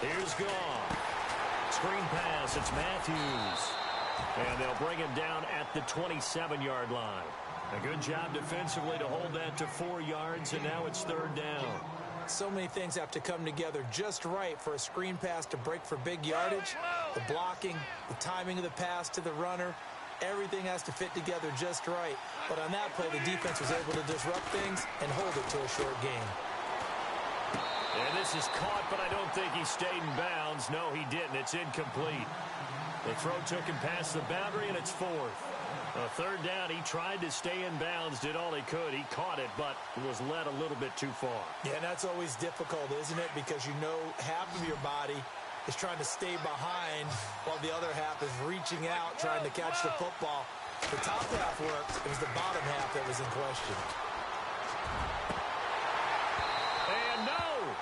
Here's gone. Screen pass, it's Matthews. And they'll bring him down at the 27-yard line. A good job defensively to hold that to 4 yards, and now it's 3rd down. So many things have to come together just right for a screen pass to break for big yardage. The blocking, the timing of the pass to the runner, everything has to fit together just right. But on that play, the defense was able to disrupt things and hold it to a short gain. And this is caught, but I don't think he stayed in bounds. No, he didn't. It's incomplete. The throw took him past the boundary, and it's 4th. A 3rd down, he tried to stay in bounds, did all he could. He caught it, but was led a little bit too far. Yeah, and that's always difficult, isn't it? Because you know half of your body is trying to stay behind while the other half is reaching out, trying to catch the football. The top half worked. It was the bottom half that was in question.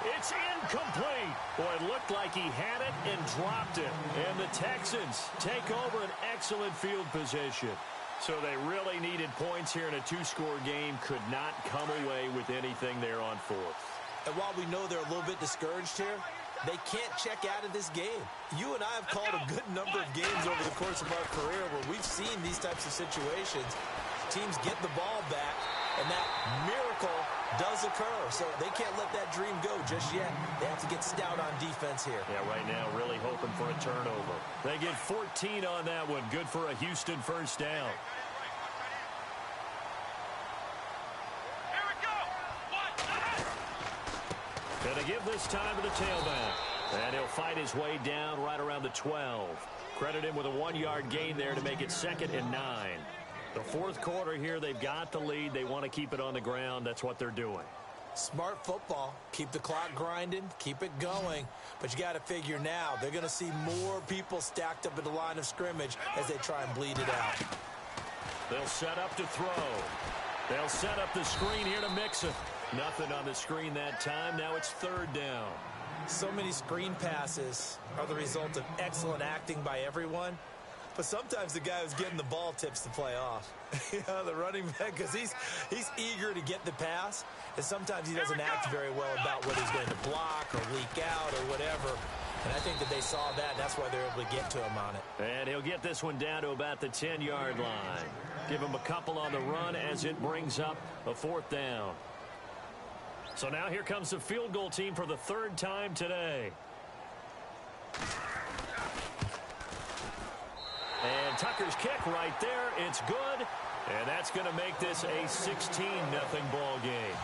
It's incomplete. Boy, it looked like he had it and dropped it. And the Texans take over an excellent field position. So they really needed points here in a 2-score game. Could not come away with anything there on 4th. And while we know they're a little bit discouraged here, they can't check out of this game. You and I have called a good number of games over the course of our career where we've seen these types of situations. Teams get the ball back, and that miracle does occur. So they can't let that dream go just yet. They have to get stout on defense here. Yeah, right now really hoping for a turnover. They get 14 on that one. Good for a Houston 1st down. Here we go. Gonna give this time to the tailback. And he'll fight his way down right around the 12. Credit him with a 1-yard gain there to make it 2nd and 9. The 4th quarter here, they've got the lead. They want to keep it on the ground. That's what they're doing. Smart football. Keep the clock grinding. Keep it going. But you got to figure now, they're going to see more people stacked up at the line of scrimmage as they try and bleed it out. They'll set up to throw. They'll set up the screen here to Mixon. Nothing on the screen that time. Now it's 3rd down. So many screen passes are the result of excellent acting by everyone. But sometimes the guy who's getting the ball tips the play off. The running back, because he's eager to get the pass, and sometimes he doesn't act very well about whether he's going to block or leak out or whatever. And I think that they saw that, and that's why they're able to get to him on it. And he'll get this one down to about the 10-yard line. Give him a couple on the run as it brings up a 4th down. So now here comes the field goal team for the 3rd time today. And Tucker's kick right there. It's good. And that's going to make this a 16-0 ball game.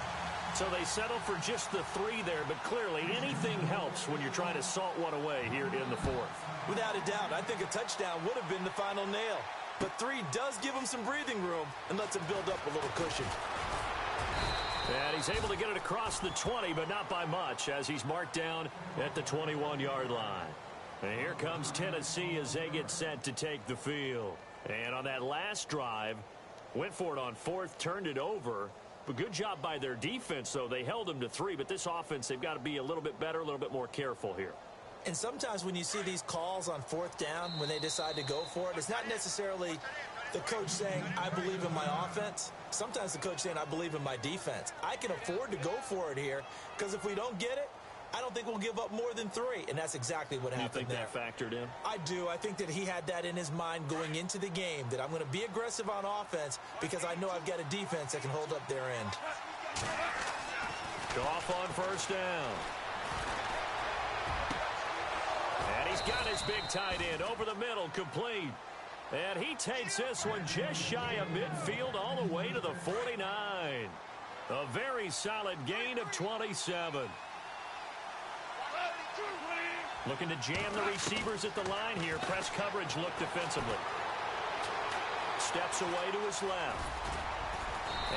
So they settle for just the 3 there, but clearly anything helps when you're trying to salt one away here in the 4th. Without a doubt, I think a touchdown would have been the final nail. But 3 does give him some breathing room and lets him build up a little cushion. And he's able to get it across the 20, but not by much, as he's marked down at the 21-yard line. And here comes Tennessee as they get set to take the field. And on that last drive, went for it on 4th, turned it over. But good job by their defense, though. They held them to 3, but this offense, they've got to be a little bit better, a little bit more careful here. And sometimes when you see these calls on 4th down, when they decide to go for it, it's not necessarily the coach saying, I believe in my offense. Sometimes the coach saying, I believe in my defense. I can afford to go for it here, because if we don't get it, I don't think we'll give up more than 3, and that's exactly what happened there. You think that factored in? I do. I think that he had that in his mind going into the game, that I'm going to be aggressive on offense because I know I've got a defense that can hold up their end. Goff on 1st down. And he's got his big tight end over the middle, complete. And he takes this one just shy of midfield all the way to the 49. A very solid gain of 27. Looking to jam the receivers at the line here. Press coverage look defensively. Steps away to his left.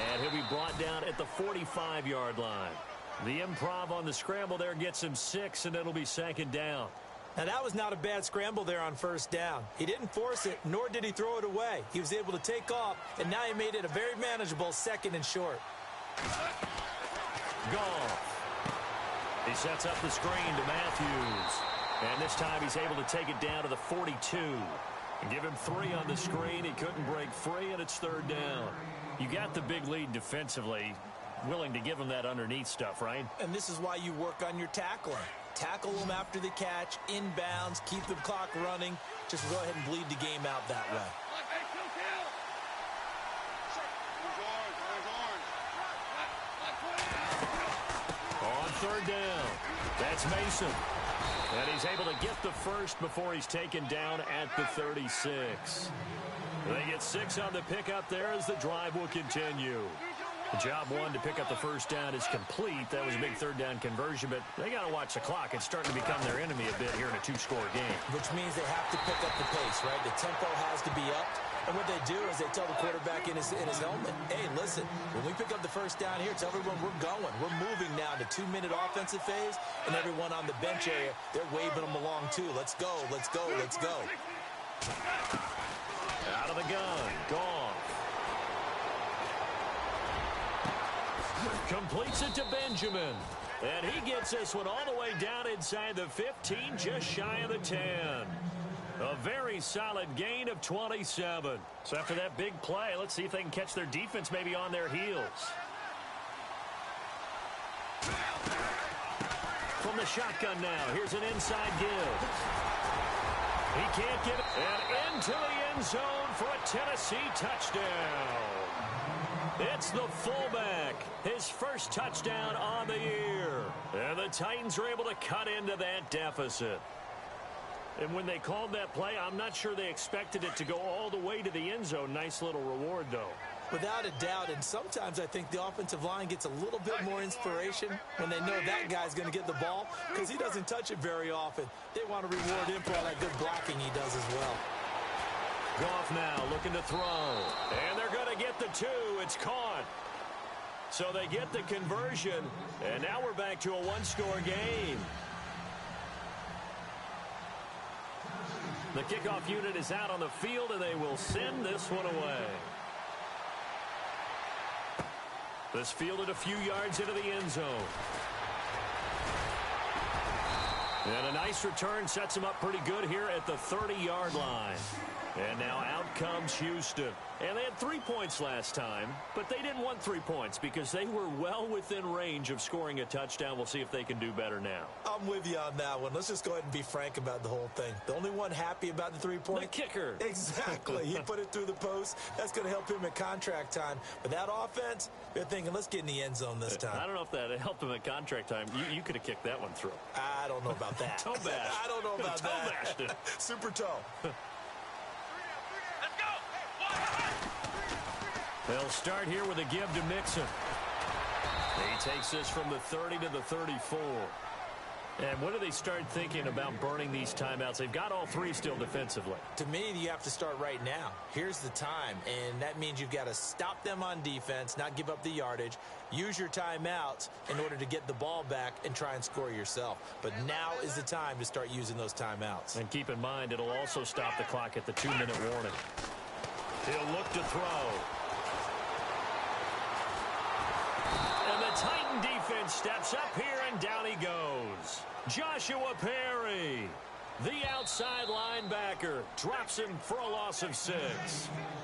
And he'll be brought down at the 45-yard line. The improv on the scramble there gets him 6, and it'll be 2nd down. Now, that was not a bad scramble there on 1st down. He didn't force it, nor did he throw it away. He was able to take off, and now he made it a very manageable 2nd and short. Goff. He sets up the screen to Matthews. And this time he's able to take it down to the 42. And give him 3 on the screen. He couldn't break free, and it's 3rd down. You got the big lead defensively. Willing to give him that underneath stuff, right? And this is why you work on your tackling. Tackle them after the catch, inbounds, keep the clock running. Just go ahead and bleed the game out that way. On 3rd down, that's Mason. And he's able to get the first before he's taken down at the 36. They get 6 on the pickup there as the drive will continue. Job 1 to pick up the 1st down is complete. That was a big 3rd down conversion, but they got to watch the clock. It's starting to become their enemy a bit here in a 2-score game. Which means they have to pick up the pace, right? The tempo has to be upped. And what they do is they tell the quarterback in his helmet, hey, listen, when we pick up the 1st down here, tell everyone we're going. We're moving now to 2-minute offensive phase, and everyone on the bench area, they're waving them along too. Let's go, let's go, let's go. Out of the gun, Goff. Completes it to Benjamin. And he gets this one all the way down inside the 15, just shy of the 10. A very solid gain of 27. So after that big play, let's see if they can catch their defense maybe on their heels. From the shotgun now, here's an inside give. He can't get it. And into the end zone for a Tennessee touchdown. It's the fullback. His first touchdown on the year. And the Titans are able to cut into that deficit. And when they called that play, I'm not sure they expected it to go all the way to the end zone. Nice little reward, though. Without a doubt, and sometimes I think the offensive line gets a little bit more inspiration when they know that guy's going to get the ball because he doesn't touch it very often. They want to reward him for all that good blocking he does as well. Goff now looking to throw. And they're going to get the 2. It's caught. So they get the conversion, and now we're back to a 1-score game. The kickoff unit is out on the field, and they will send this one away. This fielded a few yards into the end zone. And a nice return sets him up pretty good here at the 30-yard line. And now out comes Houston. And they had 3 points last time, but they didn't want 3 points because they were well within range of scoring a touchdown. We'll see if they can do better now. I'm with you on that one. Let's just go ahead and be frank about the whole thing. The only one happy about the 3-point? The kicker. Exactly. He put it through the post. That's going to help him at contract time. But that offense, they're thinking, let's get in the end zone this time. I don't know if that helped him at contract time. You could have kicked that one through. I don't know about that. Toe bash. I don't know about toe that. Bashed it. Super toe. They'll start here with a give to Mixon. He takes this from the 30 to the 34. And when do they start thinking about burning these timeouts? They've got all 3 still defensively. To me, you have to start right now. Here's the time, and that means you've got to stop them on defense, not give up the yardage, use your timeouts in order to get the ball back and try and score yourself. But now is the time to start using those timeouts. And keep in mind, it'll also stop the clock at the 2-minute warning. He'll look to throw. And the Titan defense steps up here, and down he goes. Joshua Perry, the outside linebacker, drops him for a loss of 6.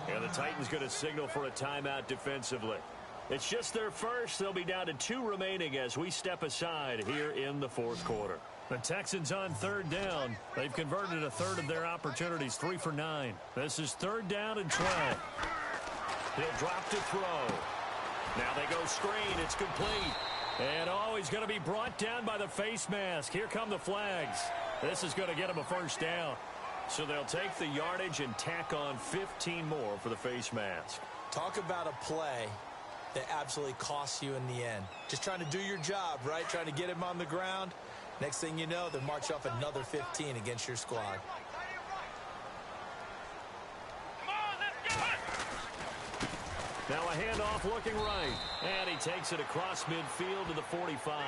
And the Titans going to signal for a timeout defensively. It's just their first. They'll be down to 2 remaining as we step aside here in the 4th quarter. The Texans on 3rd down. They've converted a third of their opportunities, 3 for 9. This is 3rd down and 12. He'll drop to throw. Now they go screen. It's complete. And he's going to be brought down by the face mask. Here come the flags. This is going to get him a 1st down. So they'll take the yardage and tack on 15 more for the face mask. Talk about a play that absolutely costs you in the end. Just trying to do your job, right? Trying to get him on the ground. Next thing you know, they march off another 15 against your squad. Now a handoff looking right. And he takes it across midfield to the 45.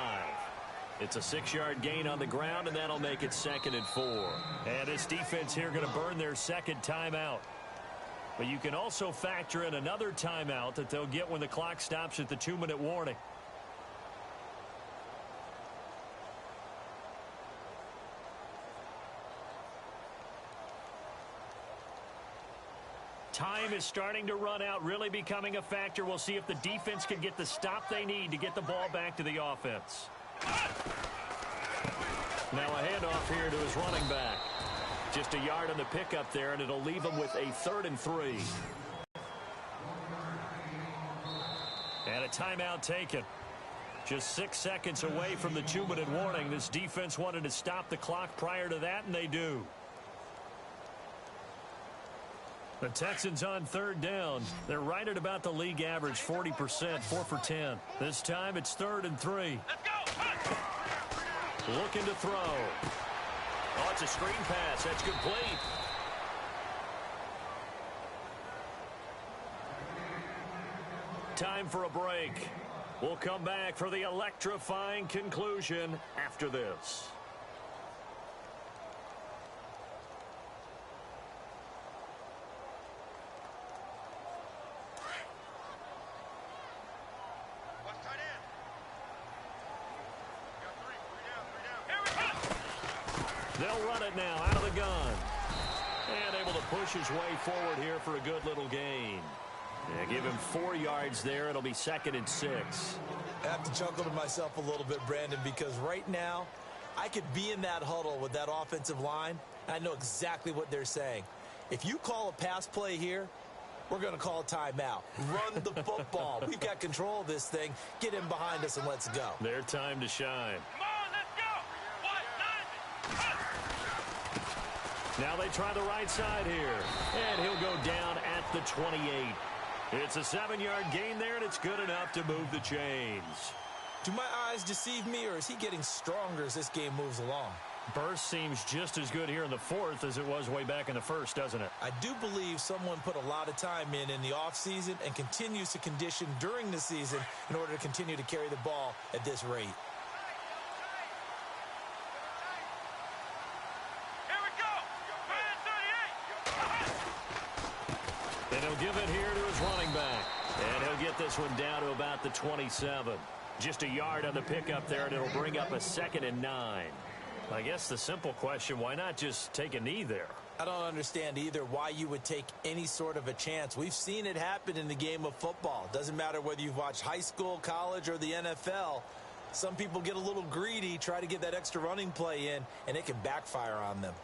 It's a 6-yard gain on the ground, and that'll make it 2nd and 4. And this defense here going to burn their second timeout. But you can also factor in another timeout that they'll get when the clock stops at the 2-minute warning. Time is starting to run out, really becoming a factor. We'll see if the defense can get the stop they need to get the ball back to the offense. Now a handoff here to his running back. Just a yard on the pickup there, and it'll leave him with a 3rd and 3. And a timeout taken. Just 6 seconds away from the 2-minute warning. This defense wanted to stop the clock prior to that, and they do. The Texans on 3rd down. They're right at about the league average, 40%, 4 for 10. This time it's 3rd and 3. Let's go. Looking to throw. Oh, it's a screen pass. That's complete. Time for a break. We'll come back for the electrifying conclusion after this. They'll run it now out of the gun. And able to push his way forward here for a good little gain. Yeah, give him 4 yards there. It'll be 2nd and 6. I have to chuckle to myself a little bit, Brandon, because right now I could be in that huddle with that offensive line. And I know exactly what they're saying. If you call a pass play here, we're going to call a timeout. Run the football. We've got control of this thing. Get him behind us and let's go. Their time to shine. Now they try the right side here. And he'll go down at the 28. It's a 7-yard gain there, and it's good enough to move the chains. Do my eyes deceive me, or is he getting stronger as this game moves along? Burst seems just as good here in the 4th as it was way back in the 1st, doesn't it? I do believe someone put a lot of time in the offseason and continues to condition during the season in order to continue to carry the ball at this rate. And he'll give it here to his running back. And he'll get this one down to about the 27. Just a yard on the pickup there, and it'll bring up a 2nd and 9. I guess the simple question, why not just take a knee there? I don't understand either why you would take any sort of a chance. We've seen it happen in the game of football. Doesn't matter whether you've watched high school, college, or the NFL. Some people get a little greedy, try to get that extra running play in, and it can backfire on them.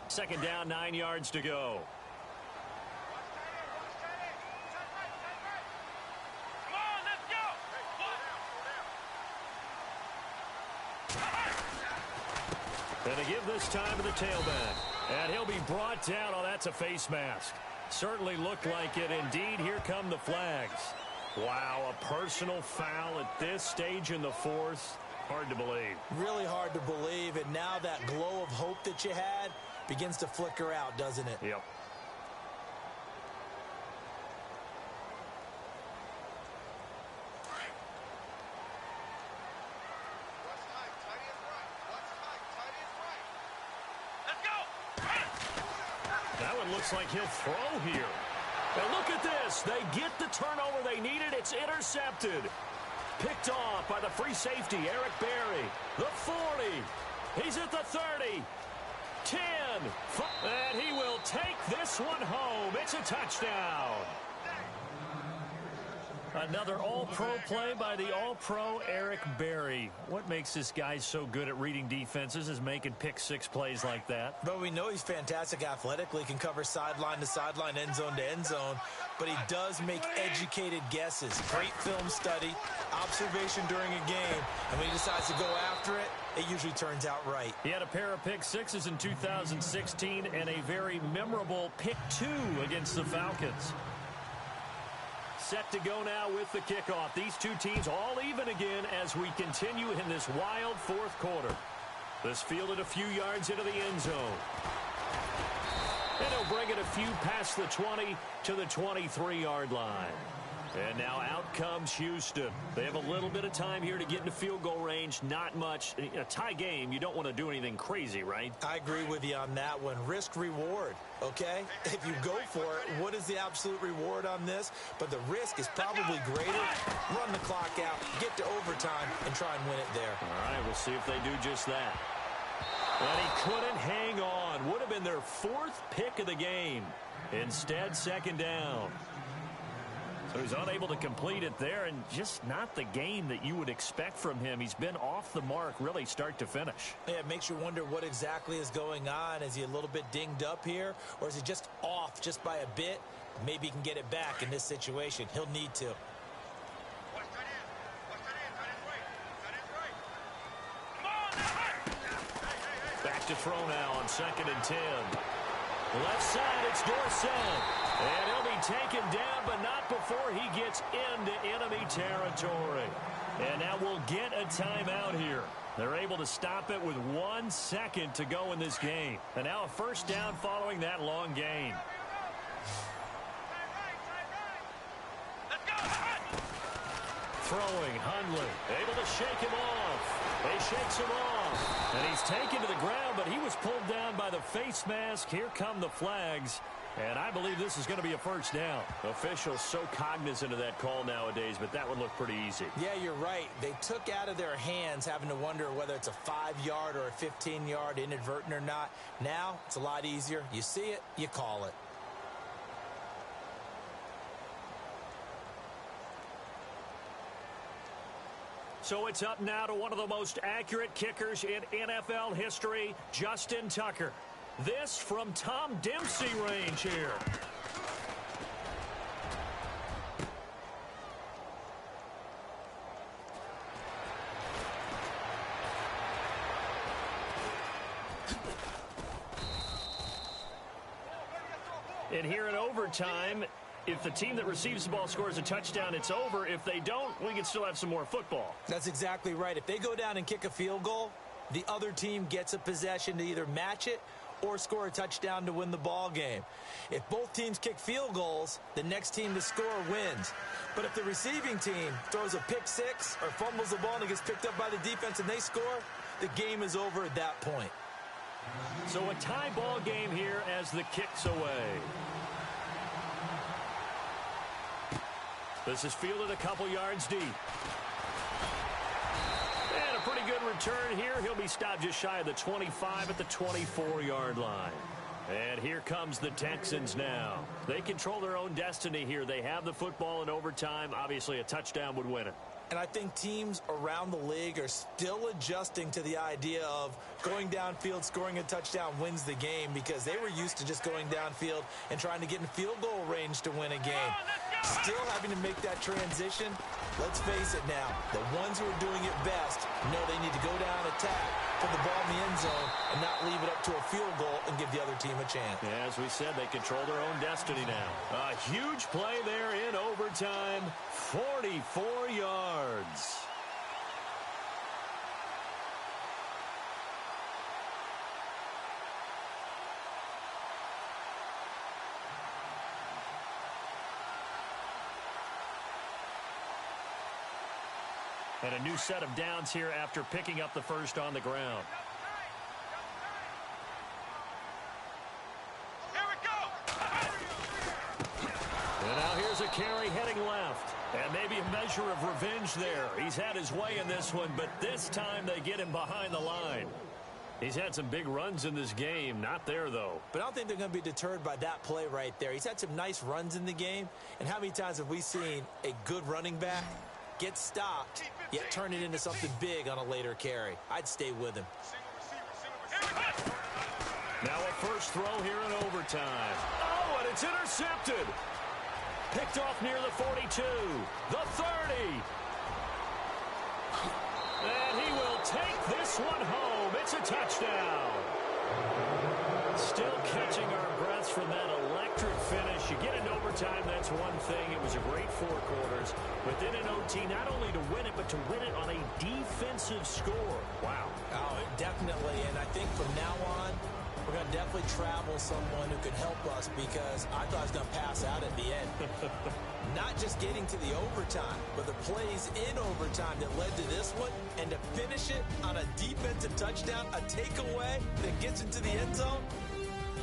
2nd down, 9 yards to go. Come on, let's go. And to give this time to the tailback. And he'll be brought down. Oh, that's a face mask. Certainly looked like it. Indeed, here come the flags. Wow, a personal foul at this stage in the 4th. Hard to believe. Really hard to believe. And now that glow of hope that you had begins to flicker out, doesn't it? Yep. Let's go. That one looks like he'll throw here. And look at this. They get the turnover they needed. It's intercepted. Picked off by the free safety, Eric Berry. The 40. He's at the 30. 10. And he will take this one home. It's a touchdown. Another all-pro play by the all-pro Eric Berry. What makes this guy so good at reading defenses is making pick-6 plays like that. But we know he's fantastic athletically, can cover sideline to sideline, end zone to end zone. But he does make educated guesses. Great film study, observation during a game. And when he decides to go after it, it usually turns out right. He had a pair of pick-6s in 2016 and a very memorable pick-2 against the Falcons. Set to go now with the kickoff. These two teams all even again as we continue in this wild 4th quarter. This fielded a few yards into the end zone. And he'll bring it a few past the 20 to the 23-yard line. And now out comes Houston. They have a little bit of time here to get into field goal range. Not much. In a tie game, you don't want to do anything crazy, right? I agree with you on that one. Risk-reward, okay? If you go for it, what is the absolute reward on this? But the risk is probably greater. Run the clock out, get to overtime, and try and win it there. All right, we'll see if they do just that. And he couldn't hang on. Would have been their 4th pick of the game. Instead, second down. So he's unable to complete it there, and just not the game that you would expect from him. He's been off the mark really start to finish. Yeah, it makes you wonder what exactly is going on. Is he a little bit dinged up here, or is he just off just by a bit? Maybe he can get it back in this situation. He'll need to. Back to throw now on 2nd and 10. Left side, it's Dorsett. And he'll be taken down, but not before he gets into enemy territory. And now we'll get a timeout here. They're able to stop it with 1 second to go in this game. And now a first down following that long gain. Throwing, Hundley, able to shake him off. He shakes him off. And he's taken to the ground, but he was pulled down by the face mask. Here come the flags. And I believe this is going to be a first down. Officials so cognizant of that call nowadays, but that would look pretty easy. Yeah, you're right. They took out of their hands having to wonder whether it's a 5-yard or a 15-yard inadvertent or not. Now, it's a lot easier. You see it, you call it. So it's up now to one of the most accurate kickers in NFL history, Justin Tucker. This from Tom Dempsey range here. And here in overtime, if the team that receives the ball scores a touchdown, it's over. If they don't, we can still have some more football. That's exactly right. If they go down and kick a field goal, the other team gets a possession to either match it or score a touchdown to win the ball game. If both teams kick field goals, the next team to score wins. But if the receiving team throws a pick six or fumbles the ball and it gets picked up by the defense and they score, the game is over at that point. So a tie ball game here as the kick's away. This is fielded a couple yards deep. And a pretty good return here. He'll be stopped just shy of the 25 at the 24-yard line. And here comes the Texans now. They control their own destiny here. They have the football in overtime. Obviously, a touchdown would win it. And I think teams around the league are still adjusting to the idea of going downfield, scoring a touchdown wins the game, because they were used to just going downfield and trying to get in field goal range to win a game. Still having to make that transition. Let's face it now, the ones who are doing it best know they need to go down, attack, put the ball in the end zone, and not leave it up to a field goal and give the other team a chance. Yeah, as we said, they control their own destiny now. A huge play there in overtime, 44 yards. And a new set of downs here after picking up the first on the ground. Here we go! And now here's a carry heading left. And maybe a measure of revenge there. He's had his way in this one, but this time they get him behind the line. He's had some big runs in this game. Not there, though. But I don't think they're going to be deterred by that play right there. He's had some nice runs in the game. And how many times have we seen a good running back get stopped, yet turn it into something big on a later carry? I'd stay with him. Now a first throw here in overtime. Oh, and it's intercepted. Picked off near the 42, the 30. And he will take this one home. It's a touchdown. Still catching our breaths from that electric finish. You get into overtime, that's one thing. It was a great 4 quarters. But then in OT, not only to win it, but to win it on a defensive score. Wow. Oh, definitely. And I think from now on, We're going to definitely travel someone who could help us because I thought I was going to pass out at the end. Not just getting to the overtime, but the plays in overtime that led to this one, and to finish it on a defensive touchdown, a takeaway that gets into the end zone.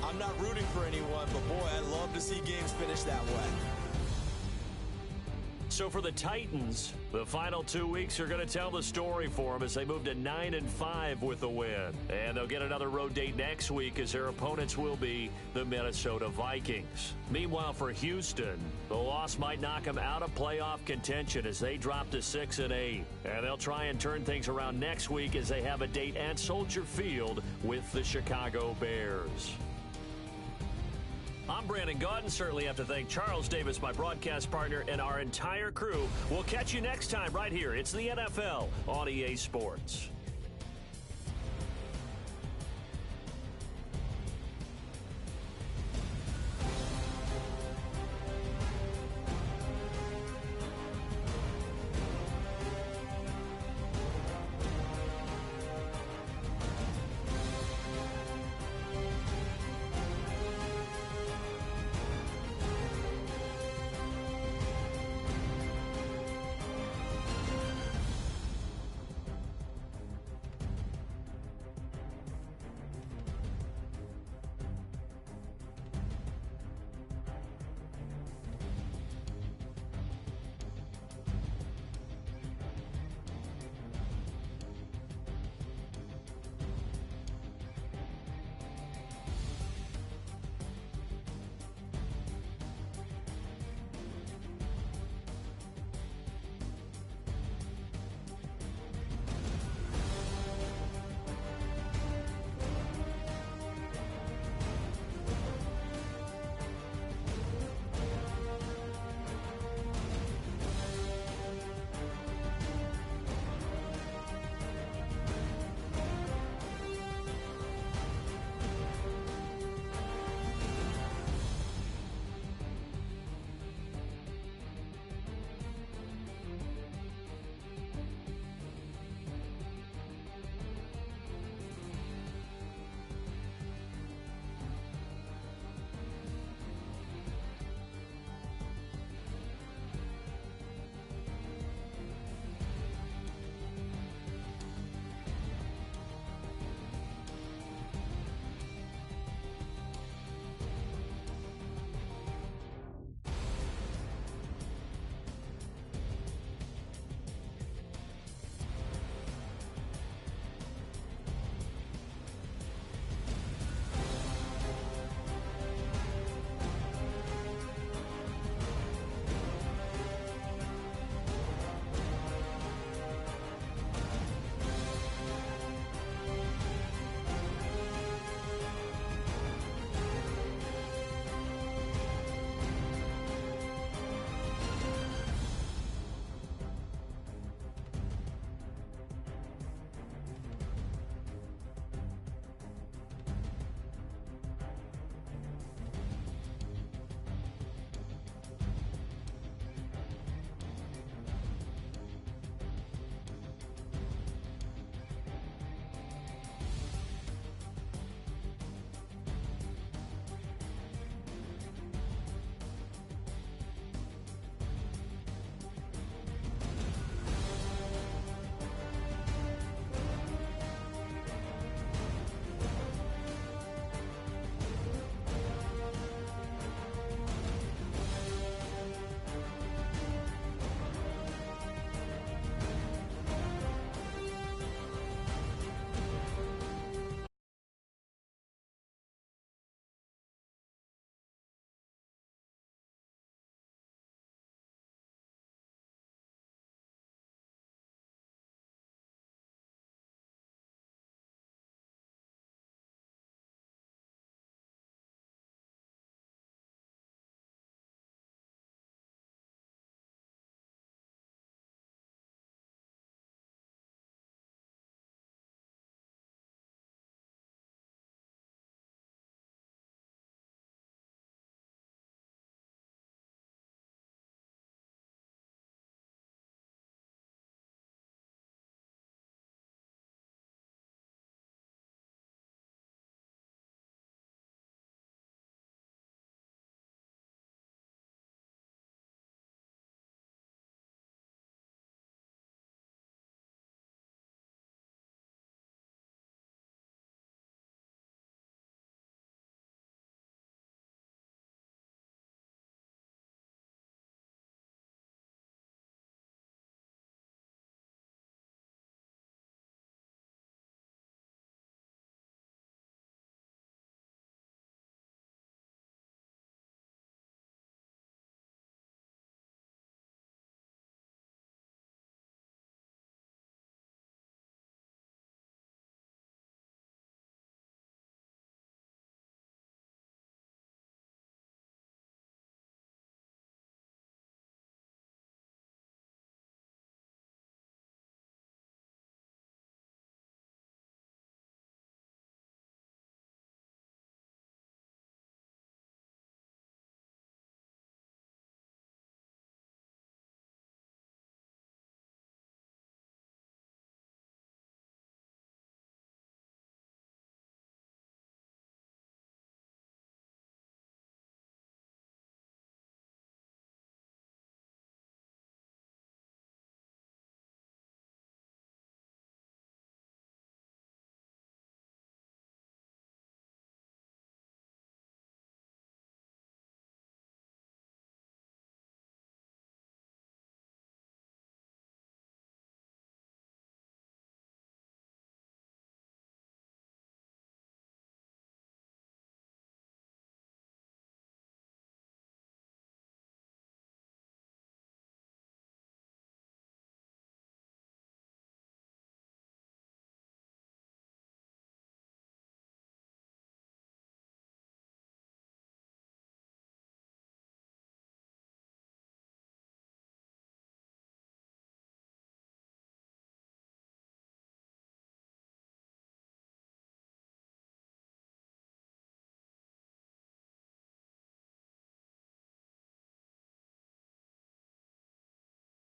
I'm not rooting for anyone, but boy, I'd love to see games finish that way. So for the Titans, the final 2 weeks are going to tell the story for them as they move to 9-5 with a win. And they'll get another road date next week as their opponents will be the Minnesota Vikings. Meanwhile, for Houston, the loss might knock them out of playoff contention as they drop to 6-8. And they'll try and turn things around next week as they have a date at Soldier Field with the Chicago Bears. I'm Brandon Gaudin. Certainly have to thank Charles Davis, my broadcast partner, and our entire crew. We'll catch you next time right here. It's the NFL on EA Sports.